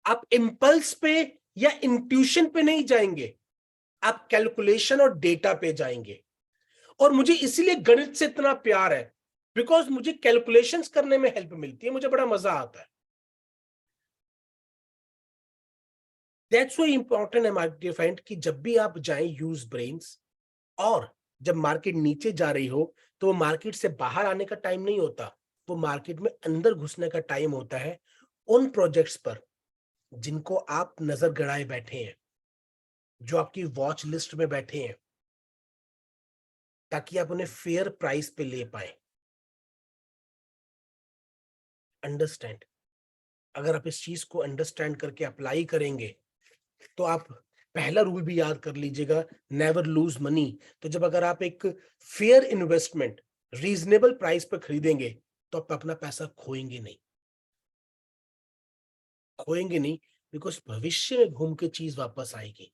आप इंपल्स पे या इंट्यूशन पे नहीं जाएंगे, आप कैलकुलेशन और डेटा पे जाएंगे। और मुझे इसीलिए गणित से इतना प्यार है, बिकॉज मुझे कैलकुलेशंस करने में हेल्प मिलती है, मुझे बड़ा मजा आता है। दैट्स व्हाई इंपॉर्टेंट है माय डियर फ्रेंड कि जब भी आप जाएं यूज ब्रेन्स, और जब मार्केट नीचे जा रही हो तो वो मार्केट से बाहर आने का टाइम नहीं होता, वो मार्केट में अंदर घुसने का टाइम होता है उन प्रोजेक्ट्स पर जिनको आप नजर गड़ाए बैठे हैं, जो आपकी वॉच लिस्ट में बैठे हैं, ताकि आप उन्हें फेयर प्राइस पे ले पाए। अंडरस्टैंड, अगर आप इस चीज को अंडरस्टैंड करके अप्लाई करेंगे तो आप पहला रूल भी याद कर लीजिएगा, नेवर लूज मनी। तो जब अगर आप एक फेयर इन्वेस्टमेंट रीजनेबल प्राइस पर खरीदेंगे तो आप अपना पैसा खोएंगे नहीं, बिकॉज भविष्य में घूम के चीज वापस आएगी।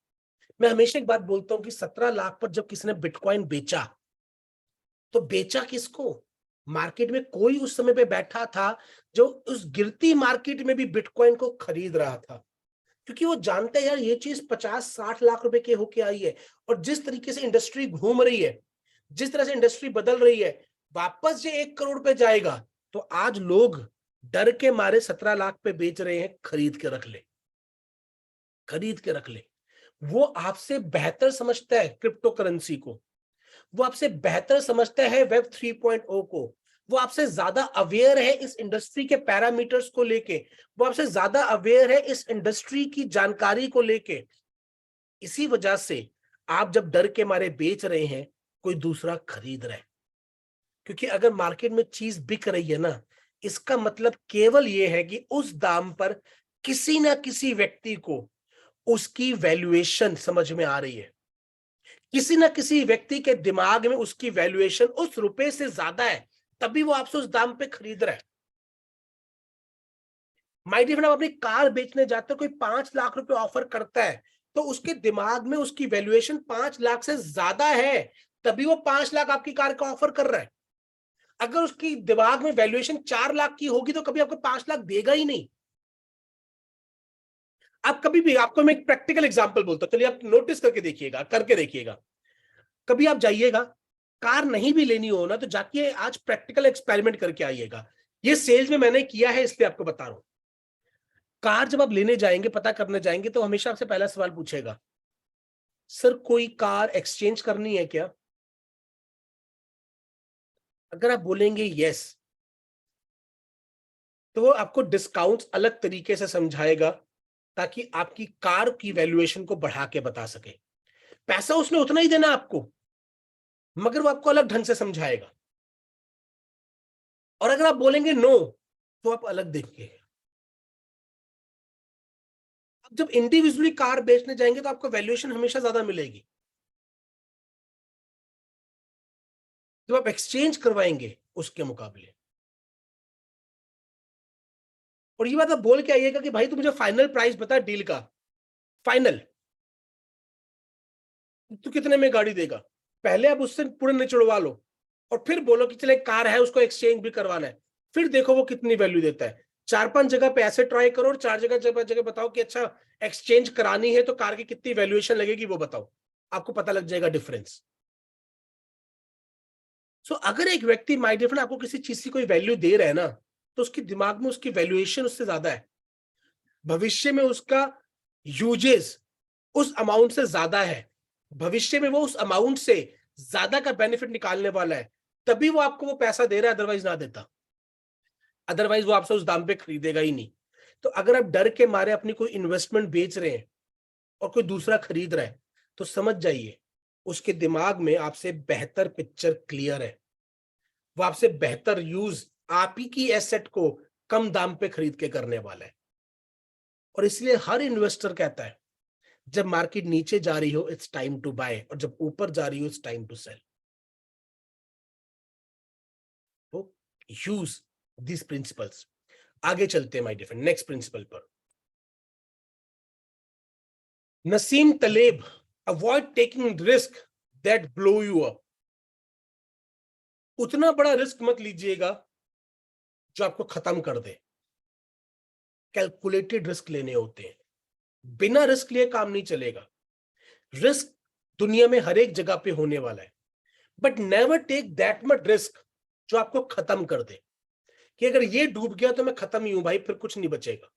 मैं हमेशा एक बात बोलता हूं कि 17 लाख पर जब किसी ने बिटकॉइन बेचा तो बेचा किसको? मार्केट में कोई उस समय पे बैठा था जो उस गिरती मार्केट में भी बिटकॉइन को खरीद रहा था, क्योंकि वो जानते हैं यार ये चीज 50-60 लाख रुपए की होके आई है, और जिस तरीके से इंडस्ट्री घूम रही है, जिस तरह से इंडस्ट्री बदल रही है, वापस ये 1 करोड़ पे जाएगा। तो आज लोग डर के मारे 17 लाख पे बेच रहे हैं, खरीद के रख ले, खरीद के रख ले। वो आपसे बेहतर समझता है क्रिप्टो करेंसी को, वो आपसे बेहतर समझता है वेब 3.0 को, वो आपसे ज्यादा अवेयर है इस इंडस्ट्री के पैरामीटर्स को लेके, वो आपसे ज्यादा अवेयर है इस इंडस्ट्री की जानकारी को लेके। इसी वजह से आप जब डर के मारे बेच रहे हैं, कोई दूसरा खरीद रहा है, क्योंकि अगर मार्केट में चीज बिक रही है ना, इसका मतलब केवल ये है कि उस दाम पर किसी ना किसी व्यक्ति को उसकी वैल्यूएशन समझ में आ रही है, किसी ना किसी व्यक्ति के दिमाग में उसकी वैल्यूएशन उस रुपए से ज्यादा है, तभी वो आपसे उस दाम पे खरीद रहा है। माय डियर फ्रेंड, आप अपनी कार बेचने जाते हो, कोई 5 लाख रुपए ऑफर करता है, तो उसके दिमाग में उसकी वैल्यूएशन 5 लाख से ज्यादा है, तभी वो 5 लाख आपकी कार का ऑफर कर रहा है। अगर उसकी दिमाग में वैल्यूएशन 4 लाख की होगी तो कभी आपको 5 लाख देगा ही नहीं। आप कभी भी, आपको मैं एक प्रैक्टिकल एग्जांपल बोलता हूं, चलिए आप नोटिस करके देखिएगा, करके देखिएगा। कभी आप जाइएगा, कार नहीं भी लेनी हो ना तो जाके आज प्रैक्टिकल एक्सपेरिमेंट करके आइएगा। ये सेल्स में मैंने किया है, इसलिए आपको बता रहा हूं। कार जब आप लेने जाएंगे, पता करने जाएंगे, तो हमेशा आपसे पहला सवाल पूछेगा, सर कोई कार एक्सचेंज करनी है क्या? अगर आप बोलेंगे यस, तो वो आपको डिस्काउंट अलग तरीके से समझाएगा ताकि आपकी कार की वैल्यूएशन को बढ़ा के बता सके। पैसा उसने उतना ही देना आपको, मगर वो आपको अलग ढंग से समझाएगा। और अगर आप बोलेंगे नो, तो आप अलग देखेंगे। अब जब इंडिविजुअली कार बेचने जाएंगे तो आपको वैल्यूएशन हमेशा ज्यादा मिलेगी। जब आप एक्सचेंज करवाएंगे उसके मुकाबले। और ये बात आप बोल के आइएगा कि भाई तू मुझे फाइनल प्राइस बता डील का, फाइनल तू कितने में गाड़ी देगा। पहले आप उससे पूरे निचड़वा लो और फिर बोलो कि चले कार है उसको एक्सचेंज भी करवाना है, फिर देखो वो कितनी वैल्यू देता है। 4-5 जगह पे ऐसे ट्राई करो और 4 जगह बताओ कि अच्छा एक्सचेंज करानी है तो कार की कितनी वैल्यूएशन लगेगी वो बताओ, आपको पता लग जाएगा डिफरेंस। सो अगर एक व्यक्ति माय डियर फ्रेंड आपको किसी चीज की कोई वैल्यू दे रहा है ना, तो उसके दिमाग में उसकी वैल्यूएशन उससे ज्यादा है, भविष्य में उसका यूजेस उस अमाउंट से ज्यादा है, भविष्य में वो उस अमाउंट से ज्यादा का बेनिफिट निकालने वाला है, तभी वो आपको वो पैसा दे रहा है, अदरवाइज ना देता। अदरवाइज वो आपसे उस दाम पे खरीदेगा ही नहीं। तो अगर आप डर के मारे अपनी कोई इन्वेस्टमेंट बेच रहे हैं और कोई दूसरा खरीद रहा है, तो समझ जाइए उसके दिमाग में आपसे बेहतर पिक्चर क्लियर है, वो आपसे बेहतर यूज आप ही की एसेट को कम दाम पे खरीद के करने वाला है। और इसलिए हर इन्वेस्टर कहता है जब मार्केट नीचे जा रही हो इट्स टाइम टू बाय, और जब ऊपर जा रही हो इट्स टाइम टू सेल। तो यूज दिस प्रिंसिपल्स। आगे चलते हैं my dear friend next principle पर। Nassim Taleb, avoid taking risk that blow you up. उतना बड़ा रिस्क मत लीजिएगा जो आपको खत्म कर दे। कैलकुलेटेड रिस्क लेने होते हैं, बिना रिस्क लिए काम नहीं चलेगा। रिस्क दुनिया में हर एक जगह पे होने वाला है, but never take that much risk जो आपको खत्म कर दे कि अगर ये डूब गया तो मैं खत्म ही हूं भाई, फिर कुछ नहीं बचेगा।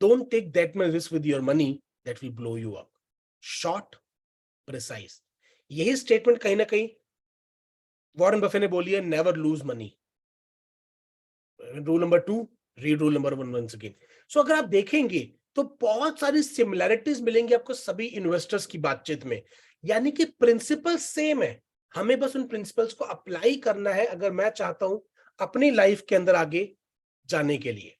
Don't take that much risk with your money that will blow you up. Short, precise. यही स्टेटमेंट कहीं ना कहीं वॉरेन बफे ने बोली है, never lose money. Rule number 2, read rule number 1 once again. सो अगर आप देखेंगे तो बहुत सारी सिमिलैरिटीज मिलेंगी आपको सभी इन्वेस्टर्स की बातचीत में, यानी कि प्रिंसिपल सेम है। हमें बस उन प्रिंसिपल्स को अप्लाई करना है अगर मैं चाहता हूं अपनी लाइफ के अंदर आगे जाने के लिए।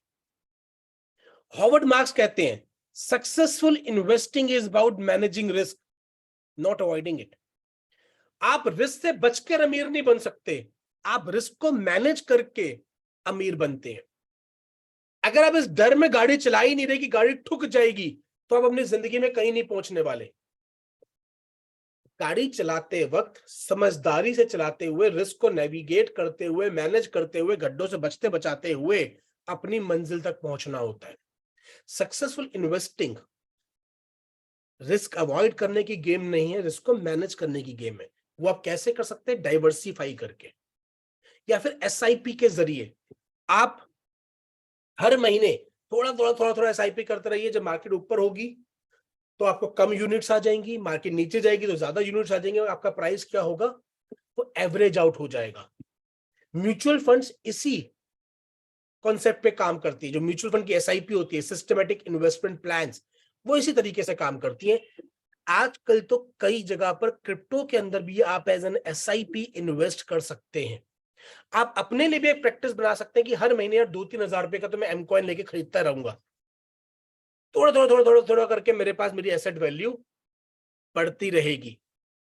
हॉवर्ड मार्क्स कहते हैं successful investing is about managing risk, not avoiding it. आप रिस्क से बचकर अमीर नहीं बन सकते, आप रिस्क को मैनेज करके अमीर बनते हैं। अगर आप इस डर में गाड़ी चला ही नहीं रहे कि गाड़ी ठुक जाएगी, तो आप अपनी जिंदगी में कहीं नहीं पहुंचने वाले। गाड़ी चलाते वक्त समझदारी से चलाते हुए, रिस्क को नेविगेट करते हुए, मैनेज करते हुए, गड्ढों से बचते बचाते हुए अपनी मंजिल तक पहुंचना होता है। सक्सेसफुल इन्वेस्टिंग रिस्क अवॉइड करने की गेम नहीं है, रिस्क को मैनेज करने की गेम है। वो आप कैसे कर सकते हैं? डाइवर्सिफाई करके, या फिर एसआईपी के जरिए। आप हर महीने थोड़ा एसआईपी करते रहिए। जब मार्केट ऊपर होगी तो आपको कम यूनिट्स आ जाएंगी, मार्केट नीचे जाएगी तो ज्यादा यूनिट्स आ जाएंगे, और आपका प्राइस क्या होगा? वो एवरेज आउट हो जाएगा। म्यूचुअल फंड्स इसी कॉन्सेप्ट पे काम करती है। जो म्यूचुअल फंड की एसआईपी होती है, सिस्टमैटिक इन्वेस्टमेंट प्लान्स, वो इसी तरीके से काम करती है। आजकल तो कई जगह पर क्रिप्टो के अंदर भी आप एज एन एसआईपी इन्वेस्ट कर सकते हैं। आप अपने लिए भी एक प्रैक्टिस बना सकते हैं कि हर महीने यार 2-3 हजार रुपए का तो मैं एम कॉइन लेके खरीदता रहूंगा। थोड़ा करके मेरे पास मेरी एसेट वैल्यू बढ़ती रहेगी।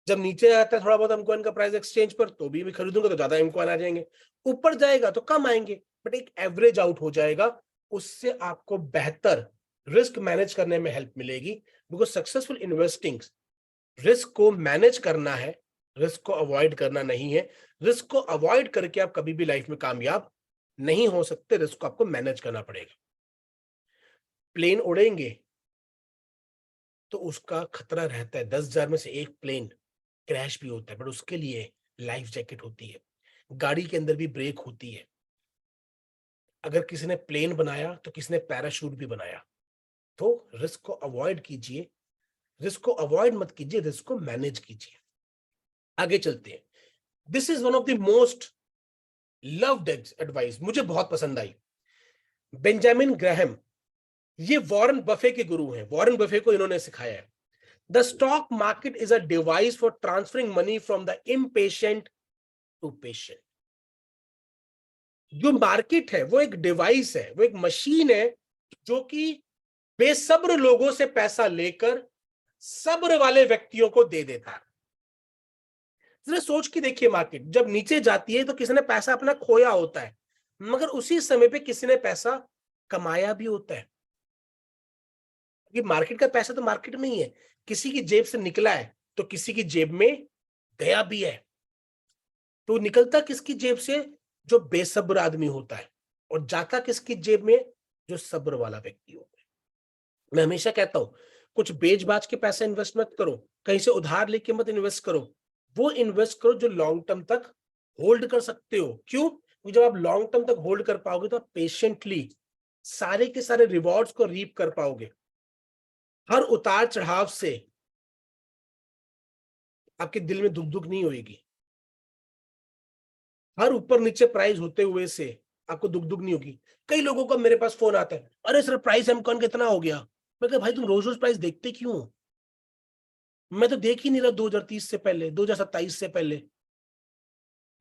जब नीचे आता है थोड़ा बहुत एम कॉइन का प्राइस एक्सचेंज पर, तो भी खरीदूंगा तो ज्यादा एम कॉइन आ जाएंगे, ऊपर जाएगा तो कम आएंगे, बट एक एवरेज आउट हो जाएगा। उससे आपको बेहतर रिस्क मैनेज करने में हेल्प मिलेगी। बिकॉज सक्सेसफुल इन्वेस्टिंग रिस्क को मैनेज करना है, रिस्क को अवॉइड करना नहीं है। रिस्क को अवॉइड करके आप कभी भी लाइफ में कामयाब नहीं हो सकते, रिस्क को आपको मैनेज करना पड़ेगा। प्लेन उड़ेंगे तो उसका खतरा रहता है, 10,000 में से एक प्लेन क्रैश भी होता है, बट उसके लिए लाइफ जैकेट होती है। गाड़ी के अंदर भी ब्रेक होती है। अगर किसी ने प्लेन बनाया तो किसी ने पैराशूट भी बनाया। तो रिस्क को अवॉइड कीजिए, रिस्क को अवॉइड मत कीजिए, रिस्क को मैनेज कीजिए। आगे चलते हैं। This is one of the most loved advice, मुझे बहुत पसंद आई। बेंजामिन ग्राहम, ये वॉरेन बफे के गुरु हैं, वॉरेन बफे को इन्होंने सिखाया है। The stock market is a device for transferring money from the impatient to patient. जो मार्केट है वो एक डिवाइस है, वो एक मशीन है जो कि बेसब्र लोगों से पैसा लेकर सब्र वाले व्यक्तियों को दे देता है। जरा सोच के देखिए, मार्केट जब नीचे जाती है तो किसी ने पैसा अपना खोया होता है, मगर उसी समय पे किसी ने पैसा कमाया भी होता है। ये मार्केट का पैसा तो मार्केट में ही है, किसी की जेब से निकला है तो किसी की जेब में गया भी है। तो निकलता किसकी जेब से? जो बेसब्र आदमी होता है, और जाता किसकी जेब में? जो सब्र वाला व्यक्ति होता है। मैं हमेशा कहता हूं, कुछ बेच बाच के पैसा इन्वेस्ट मत करो, कहीं से उधार लेके मत इन्वेस्ट करो, वो इन्वेस्ट करो जो लॉन्ग टर्म तक होल्ड कर सकते हो। क्यों? क्योंकि जब आप लॉन्ग टर्म तक होल्ड कर पाओगे तो आप पेशेंटली सारे के सारे रिवॉर्ड्स को रीप कर पाओगे। हर उतार चढ़ाव से आपके दिल में दुख दुख नहीं होगी, हर ऊपर नीचे प्राइस होते हुए से आपको दुख दुख नहीं होगी। कई लोगों का मेरे पास फोन आता है, अरे सर प्राइस एमकॉन कितना हो गया? मैं कहा भाई तुम रोज रोज प्राइस देखते क्यों हो? मैं तो देख ही नहीं रहा 2030 से पहले, 2027 से पहले।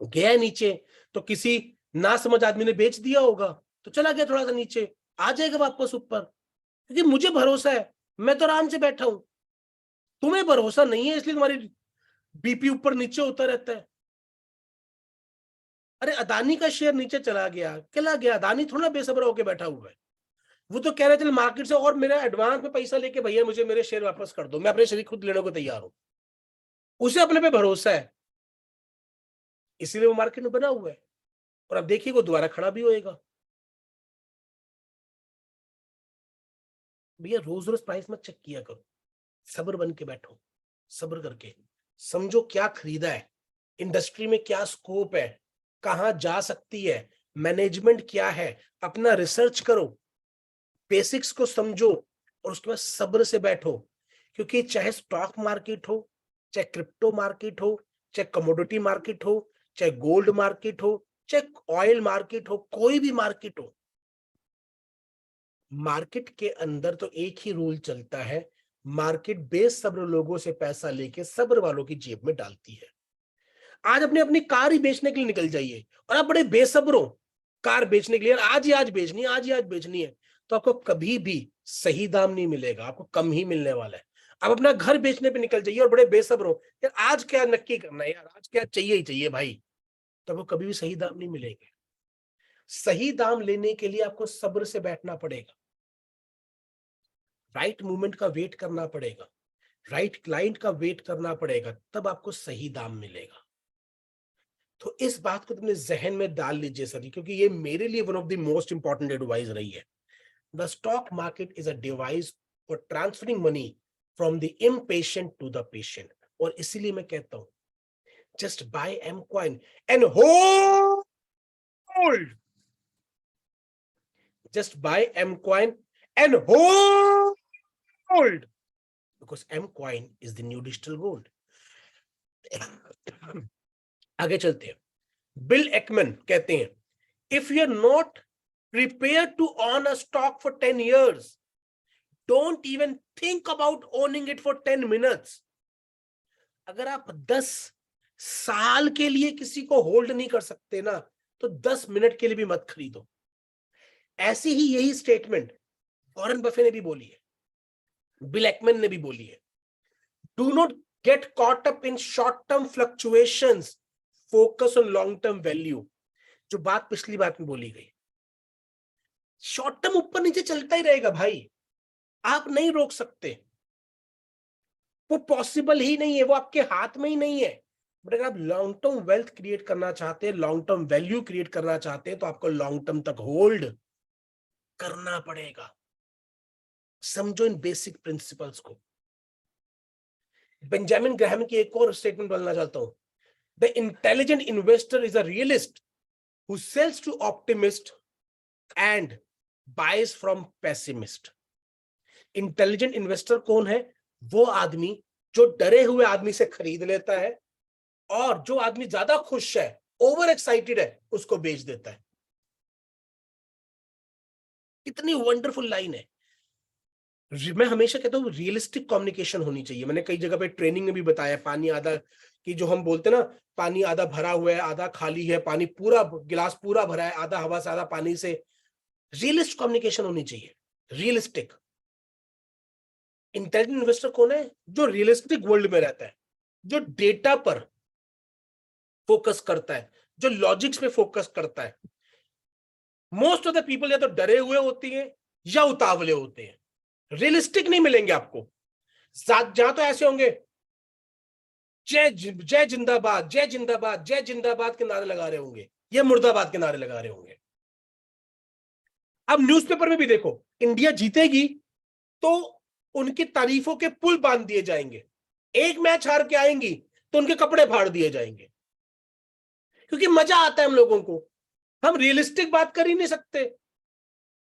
गया नीचे तो किसी ना समझ आदमी ने बेच दिया होगा, तो चला गया थोड़ा सा नीचे, आ जाएगा वापस ऊपर, क्योंकि मुझे भरोसा है, मैं तो आराम से बैठा हूं। तुम्हें भरोसा नहीं है इसलिए तुम्हारी बीपी ऊपर नीचे होता रहता है। अरे अदानी का शेयर नीचे चला गया, अदानी थोड़ा बेसब्र होकर बैठा हुआ है, वो तो कह रहे चल मार्केट से और मेरा एडवांस में पैसा लेके भैया मुझे मेरे शेयर वापस कर दो, मैं अपने शेयर खुद लेने को तैयार हूं। उसे अपने पे भरोसा है, इसीलिए वो मार्केट में बना हुआ है, और अब देखिए वो दोबारा खड़ा भी होएगा। भैया रोज रोज प्राइस मत चेक किया करो, सब्र बन के बैठो, सब्र करके समझो क्या खरीदा है, इंडस्ट्री में क्या स्कोप है, कहां जा सकती है, मैनेजमेंट क्या है, अपना रिसर्च करो, बेसिक्स को समझो, और उसके बाद सब्र से बैठो। क्योंकि चाहे स्टॉक मार्केट हो, चाहे क्रिप्टो मार्केट हो, चाहे कमोडिटी मार्केट हो, चाहे गोल्ड मार्केट हो, चाहे ऑयल मार्केट हो, कोई भी मार्केट हो, मार्केट के अंदर तो एक ही रूल चलता है, मार्केट बेसब्र लोगों से पैसा लेके सब्र वालों की जेब में डालती है। आज अपनी अपनी कार ही बेचने के लिए निकल जाइए, और आप बड़े बेसब्र हो कार बेचने के लिए, आज ही आज बेचनी है, आज ही आज बेचनी है, तो आपको कभी भी सही दाम नहीं मिलेगा, आपको कम ही मिलने वाला है। आप अपना घर बेचने पे निकल जाइए और बड़े बेसब्र हो, यार आज क्या नक्की करना है, यार आज क्या चाहिए ही चाहिए भाई, तो आपको कभी भी सही दाम नहीं मिलेंगे। सही दाम लेने के लिए आपको सब्र से बैठना पड़ेगा, राइट मूवमेंट का वेट करना पड़ेगा, राइट क्लाइंट का वेट करना पड़ेगा, तब आपको सही दाम मिलेगा। तो इस बात को तुमने जहन में डाल लीजिए सर, क्योंकि ये मेरे लिए one of the most important advice रही है। The stock market is a device for transferring money from the impatient to the patient, और इसीलिए मैं कहता हूं just buy M coin and hold, just buy M coin and hold, because M coin is the new digital gold. आगे चलते हैं। बिल एकमैन कहते हैं, if you are not prepared to own a stock for 10 years, don't even think about owning it for 10 minutes. अगर आप 10 साल के लिए किसी को होल्ड नहीं कर सकते ना, तो 10 मिनट के लिए भी मत खरीदो। ऐसी ही यही स्टेटमेंट वॉरेन बफे ने भी बोली है, बिल एकमैन ने भी बोली है। Do not get caught up in short term fluctuations, focus on long term value. जो बात पिछली बात में बोली गई, शॉर्ट टर्म ऊपर नीचे चलता ही रहेगा भाई, आप नहीं रोक सकते, वो पॉसिबल ही नहीं है, वो आपके हाथ में ही नहीं है। बट अगर आप लॉन्ग टर्म वेल्थ क्रिएट करना चाहते हैं, लॉन्ग टर्म वैल्यू क्रिएट करना चाहते हैं, तो आपको लॉन्ग टर्म तक होल्ड करना पड़ेगा। समझो इन बेसिक प्रिंसिपल्स को। बेंजामिन ग्राहम की एक और स्टेटमेंट बोलना चाहता हूं, the intelligent investor is a realist who sells to optimist and buys from pessimist. Intelligent investor कौन है? वो आदमी जो डरे हुए आदमी से खरीद लेता है और जो आदमी ज्यादा खुश है, ओवर एक्साइटेड है, उसको बेच देता है। कितनी वंडरफुल लाइन है। मैं हमेशा कहता हूं रियलिस्टिक कम्युनिकेशन होनी चाहिए। मैंने कई जगह पे ट्रेनिंग में भी बताया, पानी आधा कि जो हम बोलते हैं ना, पानी आधा भरा हुआ है, आधा खाली है, पानी पूरा गिलास पूरा भरा है, आधा हवा से आधा पानी से। रियलिस्ट कम्युनिकेशन होनी चाहिए, रियलिस्टिक। इंटेलिजेंट इन्वेस्टर कौन है? जो रियलिस्टिक वर्ल्ड में रहता है, जो डेटा पर फोकस करता है, जो लॉजिक्स पे फोकस करता है। मोस्ट ऑफ द पीपल या तो डरे हुए होते हैं या उतावले होते हैं, रियलिस्टिक नहीं मिलेंगे आपको। जहां तो ऐसे होंगे जय जिंदाबाद, जय जिंदाबाद, जय जिंदाबाद के नारे लगा रहे होंगे, ये मुर्दाबाद के नारे लगा रहे होंगे। अब न्यूज़पेपर में भी देखो, इंडिया जीतेगी तो उनकी तारीफों के पुल बांध दिए जाएंगे, एक मैच हार के आएंगी तो उनके कपड़े फाड़ दिए जाएंगे, क्योंकि मजा आता है हम लोगों को। हम रियलिस्टिक बात कर ही नहीं सकते।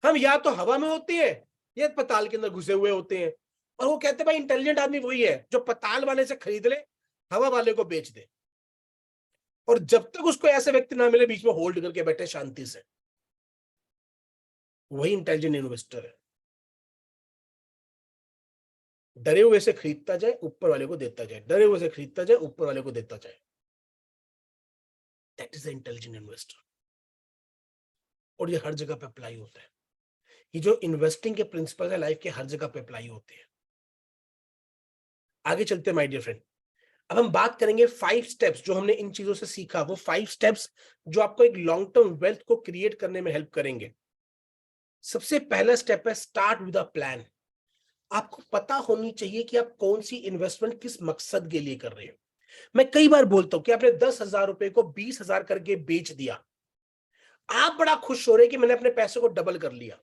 हम या तो हवा में होते हैं या पताल के अंदर घुसे हुए होते हैं। और वो कहते हैं भाई इंटेलिजेंट आदमी वही है जो पताल वाले से खरीद ले, हवा वाले को बेच दे, और जब तक उसको ऐसे व्यक्ति ना मिले बीच में होल्ड करके बैठे शांति से, वही इंटेलिजेंट इन्वेस्टर है। डरे हुए से खरीदता जाए, ऊपर वाले को देता जाए, डरे हुए से खरीदता जाए, ऊपर वाले को देता जाए। That is the intelligent investor. और ये हर जगह पे अप्लाई होता है। ये जो इन्वेस्टिंग के प्रिंसिपल है लाइफ के हर जगह पे अप्लाई होते हैं। आगे चलते हैं माय डियर फ्रेंड। अब हम बात करेंगे 5 स्टेप्स जो हमने इन चीजों से सीखा, वो 5 स्टेप्स जो आपको एक लॉन्ग टर्म वेल्थ को क्रिएट करने में हेल्प करेंगे। सबसे पहला स्टेप है स्टार्ट विद अ प्लान। आपको पता होनी चाहिए कि आप कौन सी इन्वेस्टमेंट किस मकसद के लिए कर रहे हो। मैं कई बार बोलता हूं कि आपने 10,000 रुपए को 20,000 करके बेच दिया, आप बड़ा खुश हो रहे कि मैंने अपने पैसे को डबल कर लिया।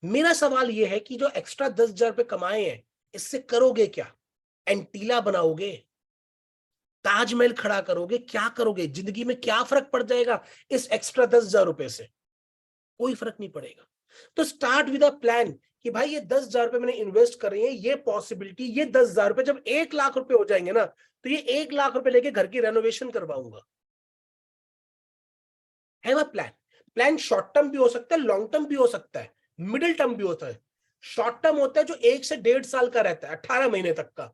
मेरा सवाल यह है कि जो एक्स्ट्रा 10,000 रुपए कमाए हैं, इससे करोगे क्या? एंटीला बनाओगे? ताजमहल खड़ा करोगे? क्या करोगे? जिंदगी में क्या फर्क पड़ जाएगा इस एक्स्ट्रा 10,000 रुपए से? कोई फर्क नहीं पड़ेगा। तो स्टार्ट विद अ प्लान कि भाई ये 10,000 रुपए मैंने इन्वेस्ट कर रहे हैं, ये पॉसिबिलिटी, ये 10,000 रुपए जब 1 लाख रुपए हो जाएंगे ना, तो ये 1 लाख रुपए लेके घर की रेनोवेशन करवाऊंगा। Have a plan. Plan short term भी हो सकता है, लॉन्ग टर्म भी हो सकता है, मिडिल टर्म भी होता है। शॉर्ट टर्म होता है जो 1 से 1.5 साल का रहता है, 18 महीने तक का।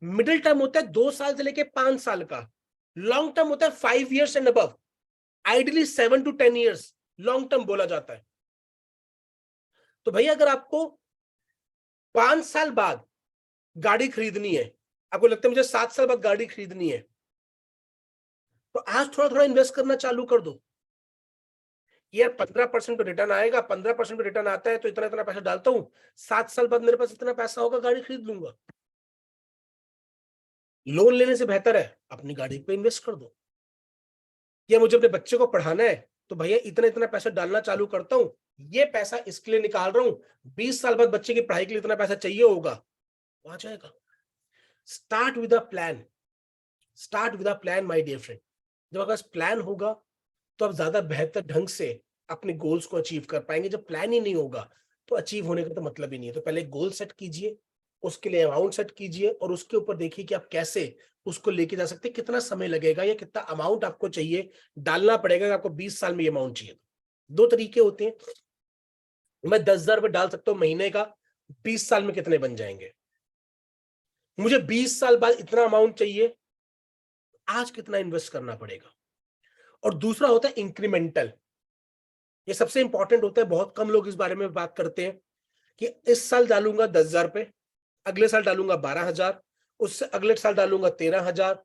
मिडिल टर्म होता है 2 साल से लेके 5 साल का। लॉन्ग टर्म होता है 5 years and above, ideally 7 to 10 years long term बोला जाता है। तो भैया अगर आपको 5 साल बाद गाड़ी खरीदनी है, आपको लगता है मुझे 7 साल बाद गाड़ी खरीदनी है, तो आज थोड़ा थोड़ा इन्वेस्ट करना चालू कर दो। यार 15% पे रिटर्न आएगा, 15% पे रिटर्न आता है तो इतना इतना पैसा डालता हूं, 7 साल बाद मेरे पास इतना पैसा होगा, गाड़ी खरीद लूंगा। लोन लेने से बेहतर है अपनी गाड़ी पे इन्वेस्ट कर दो। या मुझे अपने बच्चे को पढ़ाना है तो भैया इतना इतना पैसा डालना चालू करता हूं, ये पैसा इसके लिए निकाल रहा हूं, 20 साल बाद बच्चे की पढ़ाई के लिए इतना पैसा चाहिए होगा, आ जाएगा। Start with a plan. Start with a plan my dear friend. जब आपके पास प्लान होगा तो आप ज्यादा बेहतर ढंग से अपने गोल्स को अचीव कर पाएंगे। जब प्लान ही नहीं होगा तो अचीव होने का तो मतलब ही नहीं है। तो पहले गोल सेट कीजिए, उसके लिए अमाउंट सेट कीजिए और उसके ऊपर देखिए कि आप कैसे उसको लेके जा सकते हैं, कितना समय लगेगा या कितना अमाउंट आपको चाहिए, डालना पड़ेगा कि आपको 20 साल में ये अमाउंट चाहिए। 2 तरीके होते हैं, मैं 10,000 रुपए डाल सकता हूं महीने का, 20 साल में कितने बन जाएंगे। मुझे 20 साल बाद इतना अमाउंट चाहिए, आज कितना इन्वेस्ट करना पड़ेगा। और दूसरा होता है इंक्रीमेंटल। ये सबसे इंपॉर्टेंट होता है, बहुत कम लोग इस बारे में बात करते हैं कि इस साल डालूंगा 10,000 रुपए, अगले साल डालूंगा 12,000, उससे अगले साल डालूंगा 13,000।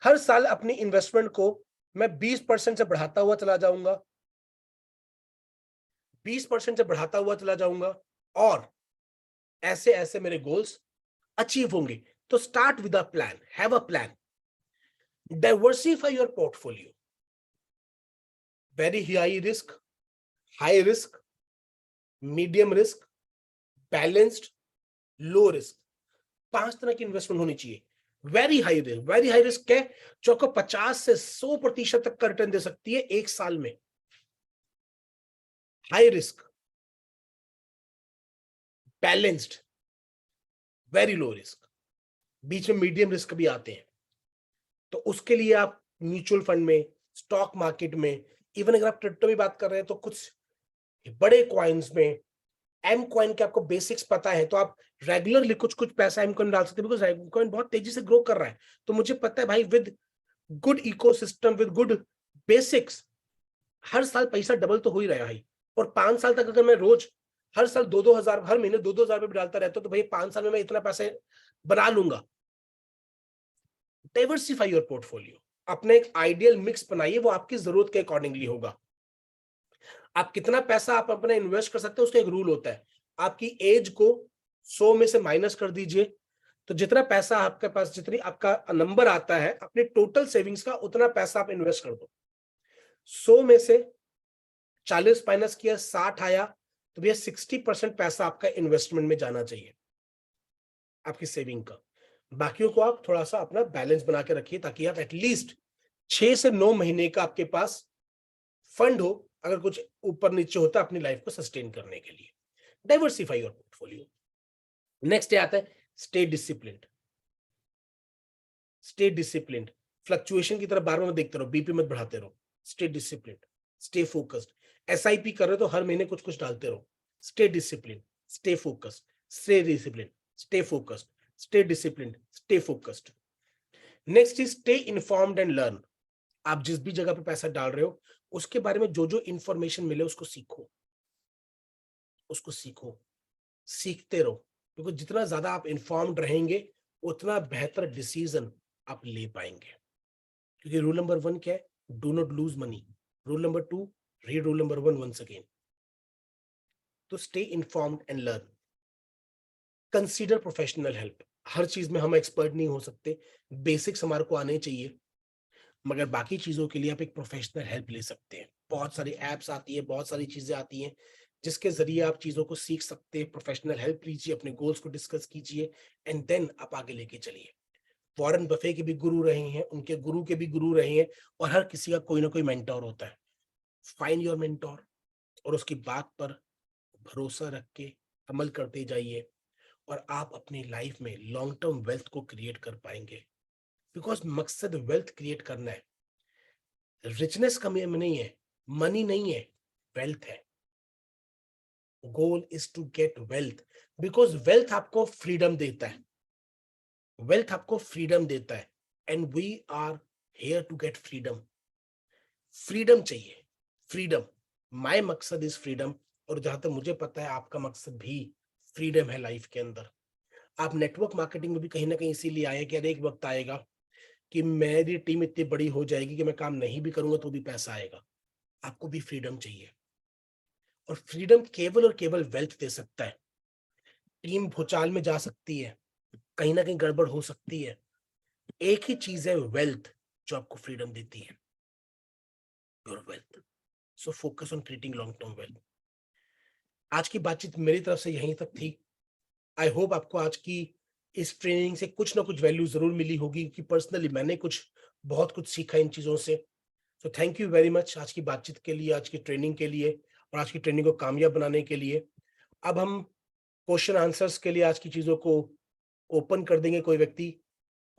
हर साल अपनी इन्वेस्टमेंट को मैं 20% से बढ़ाता हुआ चला जाऊंगा, 20% से बढ़ाता हुआ चला जाऊंगा, और ऐसे ऐसे मेरे गोल्स अचीव होंगे। तो start with a plan, have a plan, diversify your portfolio. Very high risk, high risk, medium risk, balanced, low risk, 5 तरह की इन्वेस्टमेंट होनी चाहिए। वेरी हाई रिस्क है जो आपको 50 से 100% तक का रिटर्न दे सकती है 1 साल में। High risk balanced, very low risk, बीच में मीडियम रिस्क भी आते हैं। तो उसके लिए आप म्यूचुअल फंड में, स्टॉक मार्केट में, इवन अगर आप क्रिप्टो में बात कर रहे हैं तो कुछ बड़े कॉइन्स में, एम कॉइन के आपको बेसिक्स पता है तो आप रेगुलरली कुछ कुछ पैसा एम कॉइन डाल सकते हैं, बिकॉज एम कॉइन बहुत तेजी से ग्रो कर रहा है। तो मुझे पता है भाई, with good ecosystem, with good basics, हर साल पैसा डबल तो हो ही रहा है भाई। और 5 साल तक अगर मैं रोज हर साल 2-2 हजार, हर महीने 2-2 हजार रुपये डालता रहता हूं, तो भाई 5 साल में मैं इतना पैसे बना लूंगा। डाइवर्सिफाई योर पोर्टफोलियो, अपना एक आइडियल मिक्स बनाइए, वो आपकी जरूरत के अकॉर्डिंगली होगा। आप कितना पैसा आप अपना इन्वेस्ट कर सकते हैं, उसका एक रूल होता है। आपकी एज को 100 में से माइनस कर दीजिए, तो जितना पैसा आपके पास, जितनी आपका नंबर आता है अपने टोटल सेविंग्स का, उतना पैसा आप इन्वेस्ट कर दो। 100 में से 40 माइनस किया, 60 आया, तो भैया 60% पैसा आपका इन्वेस्टमेंट में जाना चाहिए, आपकी सेविंग का। बाकियों को आप थोड़ा सा अपना बैलेंस बना के रखिए, ताकि आप एटलीस्ट 6 से 9 महीने का आपके पास फंड हो, अगर कुछ ऊपर नीचे होता है अपनी लाइफ को सस्टेन करने के लिए। Diversify your portfolio. नेक्स्ट आता है stay disciplined. Stay disciplined, fluctuation की तरफ बार बार देखते रहो, बीपी मत बढ़ाते रहो। Stay disciplined, stay focused. SIP कर रहे हो तो हर महीने कुछ कुछ डालते रहो। Stay disciplined, stay focused, stay disciplined, stay focused, stay disciplined, stay focused. Next is stay informed and learn. आप जिस भी जगह पे पैसा डाल रहे हो, उसके बारे में जो जो इंफॉर्मेशन मिले उसको सीखो, उसको सीखो, सीखते रहो, क्योंकि जितना ज्यादा आप इन्फॉर्म्ड रहेंगे उतना बेहतर डिसीजन आप ले पाएंगे। क्योंकि रूल नंबर 1 क्या है? Do not lose money. Rule number 2, read rule number 1 once again. तो stay informed and learn. Consider professional help. हर चीज में हम एक्सपर्ट नहीं हो सकते, बेसिक्स हमारे को आने चाहिए, मगर बाकी चीजों के लिए आप एक प्रोफेशनल हेल्प ले सकते हैं। बहुत सारी एप्स आती है, बहुत सारी चीजें आती हैं जिसके जरिए आप चीजों को सीख सकते हैं। प्रोफेशनल हेल्प लीजिए, अपने गोल्स को डिस्कस कीजिए, एंड देन आप आगे लेके चलिए। वॉरेन बफे के भी गुरु रहे हैं, उनके गुरु के भी गुरु रहे हैं, और हर किसी का कोई ना कोई मेंटोर होता है। फाइंड योर मेंटोर और उसकी बात पर भरोसा रख के अमल करते जाइए, और आप अपनी लाइफ में लॉन्ग टर्म वेल्थ को क्रिएट कर पाएंगे। बिकॉज मकसद वेल्थ क्रिएट करना है। रिचनेस का में नहीं है, मनी नहीं है, वेल्थ है। Goal is to get wealth, because wealth आपको फ्रीडम देता है। वेल्थ आपको फ्रीडम देता है, and we are here to get freedom. Freedom चाहिए, फ्रीडम। माय मकसद इज फ्रीडम, और जहां तक मुझे पता है आपका मकसद भी फ्रीडम है लाइफ के अंदर। आप नेटवर्क मार्केटिंग में भी कहीं ना कहीं इसीलिए आए कि अरे एक वक्त आएगा कि मेरी टीम इतनी बड़ी हो जाएगी कि मैं काम नहीं भी करूंगा तो भी पैसा आएगा। आपको भी फ्रीडम चाहिए, और फ्रीडम केवल और केवल वेल्थ दे सकता है। टीम भूचाल में जा सकती है, कहीं ना कहीं गड़बड़ हो सकती है, एक ही चीज है वेल्थ जो आपको फ्रीडम देती है, your wealth. So focus on creating long term wealth. आज की बातचीत मेरी तरफ से यहीं तक थी। आई होप आपको आज की इस ट्रेनिंग से कुछ ना कुछ वैल्यू जरूर मिली होगी, कि पर्सनली मैंने बहुत कुछ सीखा इन चीजों से। So thank you very much आज की बातचीत के लिए, आज की ट्रेनिंग के लिए, और आज की ट्रेनिंग को कामयाब बनाने के लिए। अब हम क्वेश्चन आंसर्स के लिए आज की चीजों को ओपन कर देंगे। कोई व्यक्ति